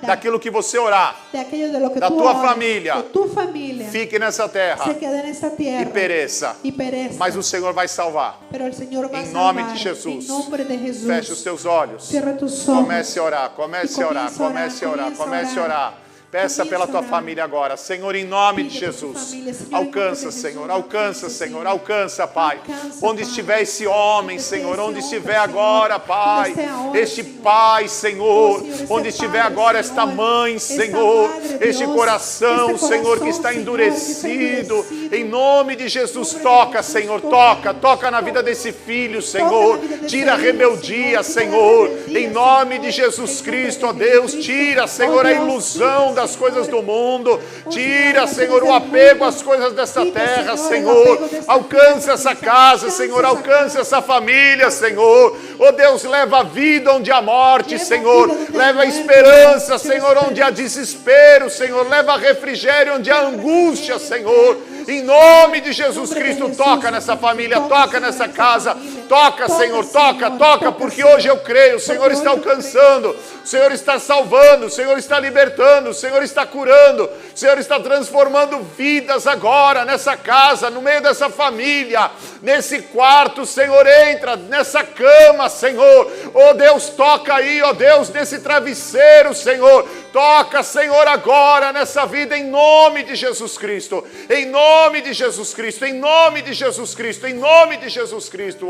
daquilo que você orar de aquello de lo que da tú tua oras, família de tu familia fique nessa terra se quede en esta e tierra pereça. y perezca. Mas o Senhor vai salvar. Pero el Señor va Em a nome salvar. de Jesus. En nombre de Jesús. Feche os teus olhos. Cierra tus ojos. Comece a orar, comece a orar, comece a orar, comece a orar. Peça pela tua família agora. Senhor, em nome de Jesus. Alcança, Senhor. Alcança, Senhor. Alcança, Pai. Onde estiver esse homem, Senhor. Onde estiver agora, Pai. Este Pai, Senhor. Onde estiver agora esta mãe, Senhor. Este coração, Senhor, que está endurecido. Em nome de Jesus, toca, Senhor. Toca. Toca na vida desse filho, Senhor. Tira a rebeldia, Senhor. Em nome de Jesus Cristo, ó Deus. Tira, Senhor, a ilusão das coisas do mundo. Tira, Senhor, o apego às coisas desta terra, Senhor. Alcança essa casa, Senhor. Alcança essa família, Senhor. Oh Deus, leva a vida onde há morte, Senhor. Leva a esperança, Senhor, onde há desespero, Senhor. Leva refrigério onde há angústia, Senhor. Em nome de Jesus Cristo, toca nessa família, toca nessa casa. Toca, Senhor, toca, porque hoje eu creio, o Senhor está alcançando, o Senhor está salvando, o Senhor está libertando, o Senhor está curando, o Senhor está transformando vidas agora, nessa casa, no meio dessa família, nesse quarto, Senhor, entra nessa cama, Senhor. Oh Deus, toca aí, oh Deus, nesse travesseiro, Senhor. Toca, Senhor, agora nessa vida, em nome de Jesus Cristo, em nome de Jesus Cristo, em nome de Jesus Cristo, em nome de Jesus Cristo.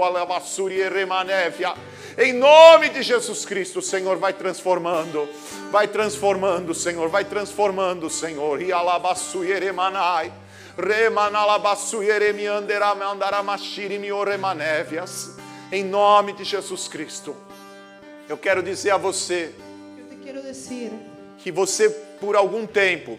Em nome de Jesus Cristo, o Senhor vai transformando, Senhor, vai transformando, Senhor. E alabassuieremanai, em nome de Jesus Cristo. Eu quero dizer a você que você, por algum tempo,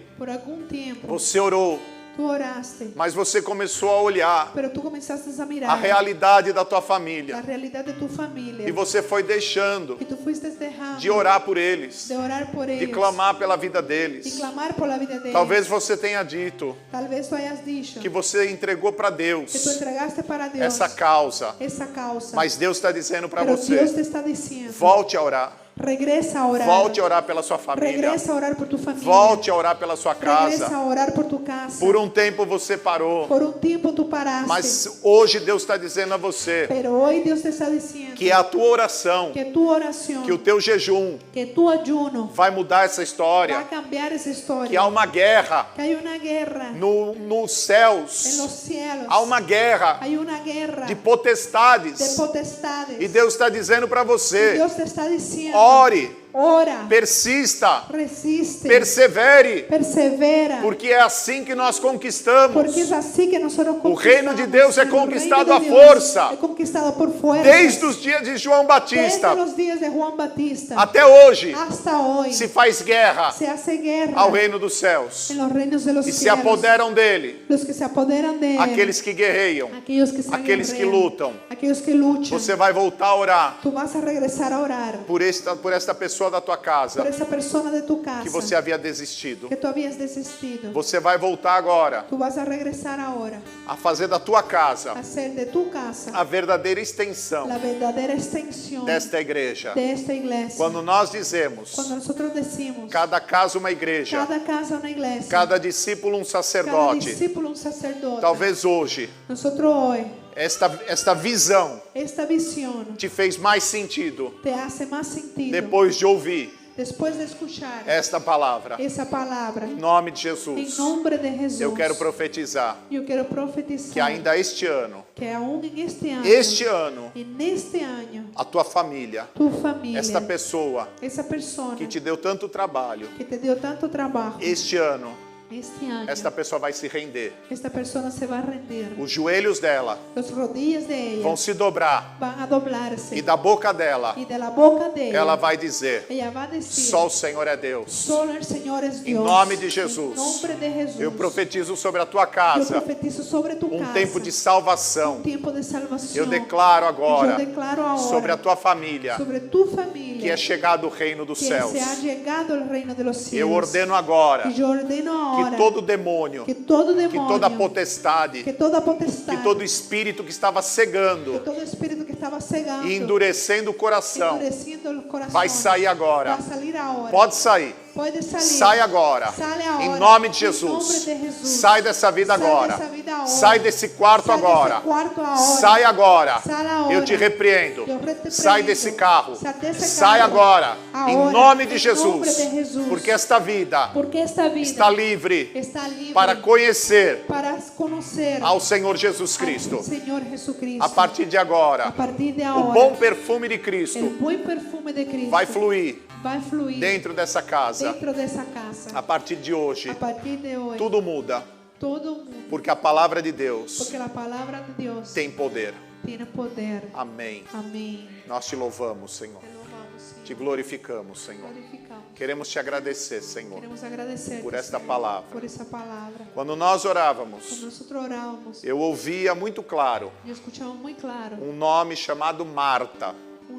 você orou, tú oraste, mas você começou a olhar pero tú comenzaste a mirar a realidade da tua família. la realidad de tu familia E você foi deixando y tú fuiste dejando de orar por eles, de orar por de ellos clamar pela vida y deles. clamar por la vida de Talvez ellos. você tenha dito Tal vez tú hayas dicho que você entregou para que tú Deus entregaste para Dios essa causa, esa causa, mas Deus está dizendo para pero você: Dios te está diciendo, volte a orar, regresa a orar, volte a orar pela sua família, regresa a orar por tu familia, volte a orar pela sua regresa casa. a orar por tu casa. Por um tempo você parou, Por un tiempo tú paraste, mas hoje Deus está dizendo a você pero hoy Dios te está diciendo que a tua oração, que tu oración, que o teu jejum que tu ayuno vai mudar essa va a história, cambiar esa historia, que há uma guerra que hay una guerra nos en los céus, cielos, há uma guerra hay una guerra de de potestades, potestades, e Deus está dizendo para você: Dios te está diciendo, ore, ora, persista, resiste, persevere, persevera, porque é assim que nós conquistamos. porque es así que nosotros O reino de Deus é conquistamos. El conquistado reino à de Dios força. é conquistado por fuerza, Desde os dias de João Batista desde los días de Juan Batista até hoje, hasta hoy se faz guerra se hace guerra ao reino dos céus, en los reinos de los e se cielos. apoderam dele Los que se apoderan de él, aqueles que guerreiam, aquellos que se aqueles que guerrean, lutam. aquellos que luchan. Você vai voltar a orar Tú vas a regresar a orar por esta pessoa da tua por casa esa persona de tu casa que você havia desistido. que tú habías desistido. Você vai voltar agora Tú vas a regresar ahora a fazer da tua a casa hacer de tu casa a verdadeira extensão la verdadera extensión desta igreja. de esta iglesia. Quando nós dizemos Cuando nosotros decimos cada casa uma igreja, cada casa una iglesia, cada discípulo um cada sacerdote, discípulo un sacerdote, talvez hoje nosotros hoy esta visão esta visión te fez mais sentido te hace más sentido depois de ouvir después de escuchar esta palavra. esa palabra. Em nome de En Jesus, nombre de Jesús, eu quero profetizar yo quiero profetizar que ainda este ano, que aún en este ano, en este año, a tua família, tu familia, esta pessoa esa persona que te deu tanto trabalho, que te dio tanto trabajo, este ano, este año, esta pessoa vai se render. esta persona se va a rendir. Os joelhos dela Los rodillas de ella vão se dobrar van a doblarse. e da boca dela Y de la boca de ella, ela vai dizer: ella va a decir, só o Senhor é Deus. solo el Señor es Em Dios. nome de Jesus, En nombre de Jesús. eu profetizo sobre a tua Yo casa profetizo sobre tu casa. tempo de salvação. Tiempo de salvación. Eu declaro agora Yo declaro ahora sobre a tua família sobre tu familia que é chegado o reino dos que céus. se ha llegado el reino de los cielos. Eu ordeno agora Y yo ordeno ahora que todo demônio, que todo que demonio, toda potestade, que toda potestad, que todo espírito que estava que cegando todo espíritu que estaba cegando, e endurecendo o coração endureciendo el corazón, vai sair agora. va a salir ahora. Pode sair. Puede salir. Sai agora. Sale ahora. Em nome de Em Jesus. nome de Jesus. Sai dessa vida Sai agora. dessa vida agora. Sai desse quarto Sai desse agora. quarto agora. Sai agora. Sai agora. Eu te repreendo. Eu te repreendo. Sai desse carro. Sai desse Sai carro. agora. Em Agora. nome de Em Jesus. nome de Jesus. Porque esta vida Porque esta vida está livre está livre para conhecer para conocer ao Senhor Jesus Cristo. al Señor Jesucristo. A partir de A agora, partir de o ahora, bom perfume de el Cristo buen perfume de Cristo vai fluir vai fluir dentro dessa casa. dentro dessa casa. A partir de hoje, A partir de hoje, tudo muda, todo mundo, porque a palavra de Deus porque a palavra de Deus tem poder. tem poder. Amém. Amém. Nós te louvamos, Senhor. Te louvamos, Senhor. Te glorificamos, Senhor. Glorificamos. Queremos te agradecer, Senhor, Queremos agradecer por esta palavra. por essa palavra. Quando nós Quando orávamos, nós orávamos, eu ouvia muito claro eu escutava muito claro um nome chamado Marta.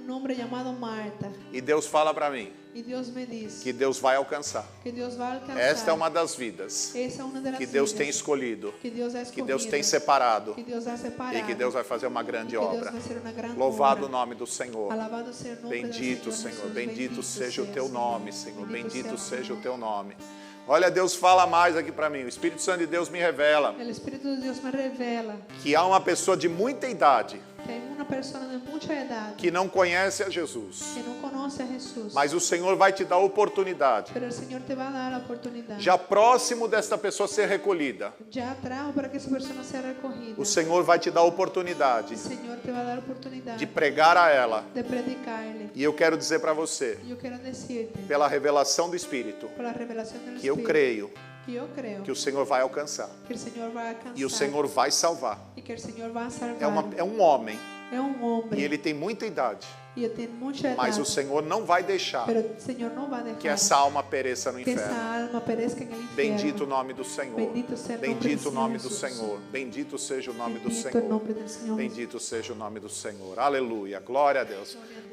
nome chamado Marta. E Deus fala para mim E Deus me diz que Deus vai alcançar. que Deus vai alcançar. Esta é uma das vidas Essa é uma das que Deus vidas tem escolhido, que Deus, que Deus tem separado que Deus vai separar e que Deus vai fazer uma grande que Deus obra. vai ser uma grande Louvado o obra. nome do Senhor. Alabado seja o nome Bendito, do Senhor Senhor. Jesus. Bendito seja o teu seja, nome, Senhor. Bendito Bendito seja seja o teu nome. Olha, Deus fala mais aqui para mim. O Espírito Santo de Deus me revela O Espírito de Deus me revela que há uma pessoa de muita idade que é uma pessoa de muita idade que não conhece a Jesus. que não conhece a Jesus. Mas o Senhor vai te dar a oportunidade, Pero o Senhor te vai dar a oportunidade. já próximo desta pessoa ser recolhida. Já trago para que essa pessoa seja recorrida. O Senhor vai te dar a oportunidade O Senhor te vai dar a oportunidade de pregar a ela. de predicar-lhe. E eu quero dizer para você, E eu quero dizer-te, pela revelação do Espírito, pela revelação do que eu Espírito, creio que eu creio que o Senhor vai alcançar. que o Senhor vai alcançar E o Senhor vai salvar. e que o Senhor vai salvar. É um homem É homem e ele tem muita idade. e eu tenho muita idade. Mas o Senhor não vai deixar Pero o Senhor não vai deixar que essa alma pereça no que essa inferno. alma pereça no inferno. Bendito o nome do Senhor. Bendito seja o nome Bendito do o nome do Senhor Senhor. Bendito seja o nome do Bendito o Senhor. nome do Senhor. Bendito seja o nome do Senhor. Aleluia. Glória a Deus.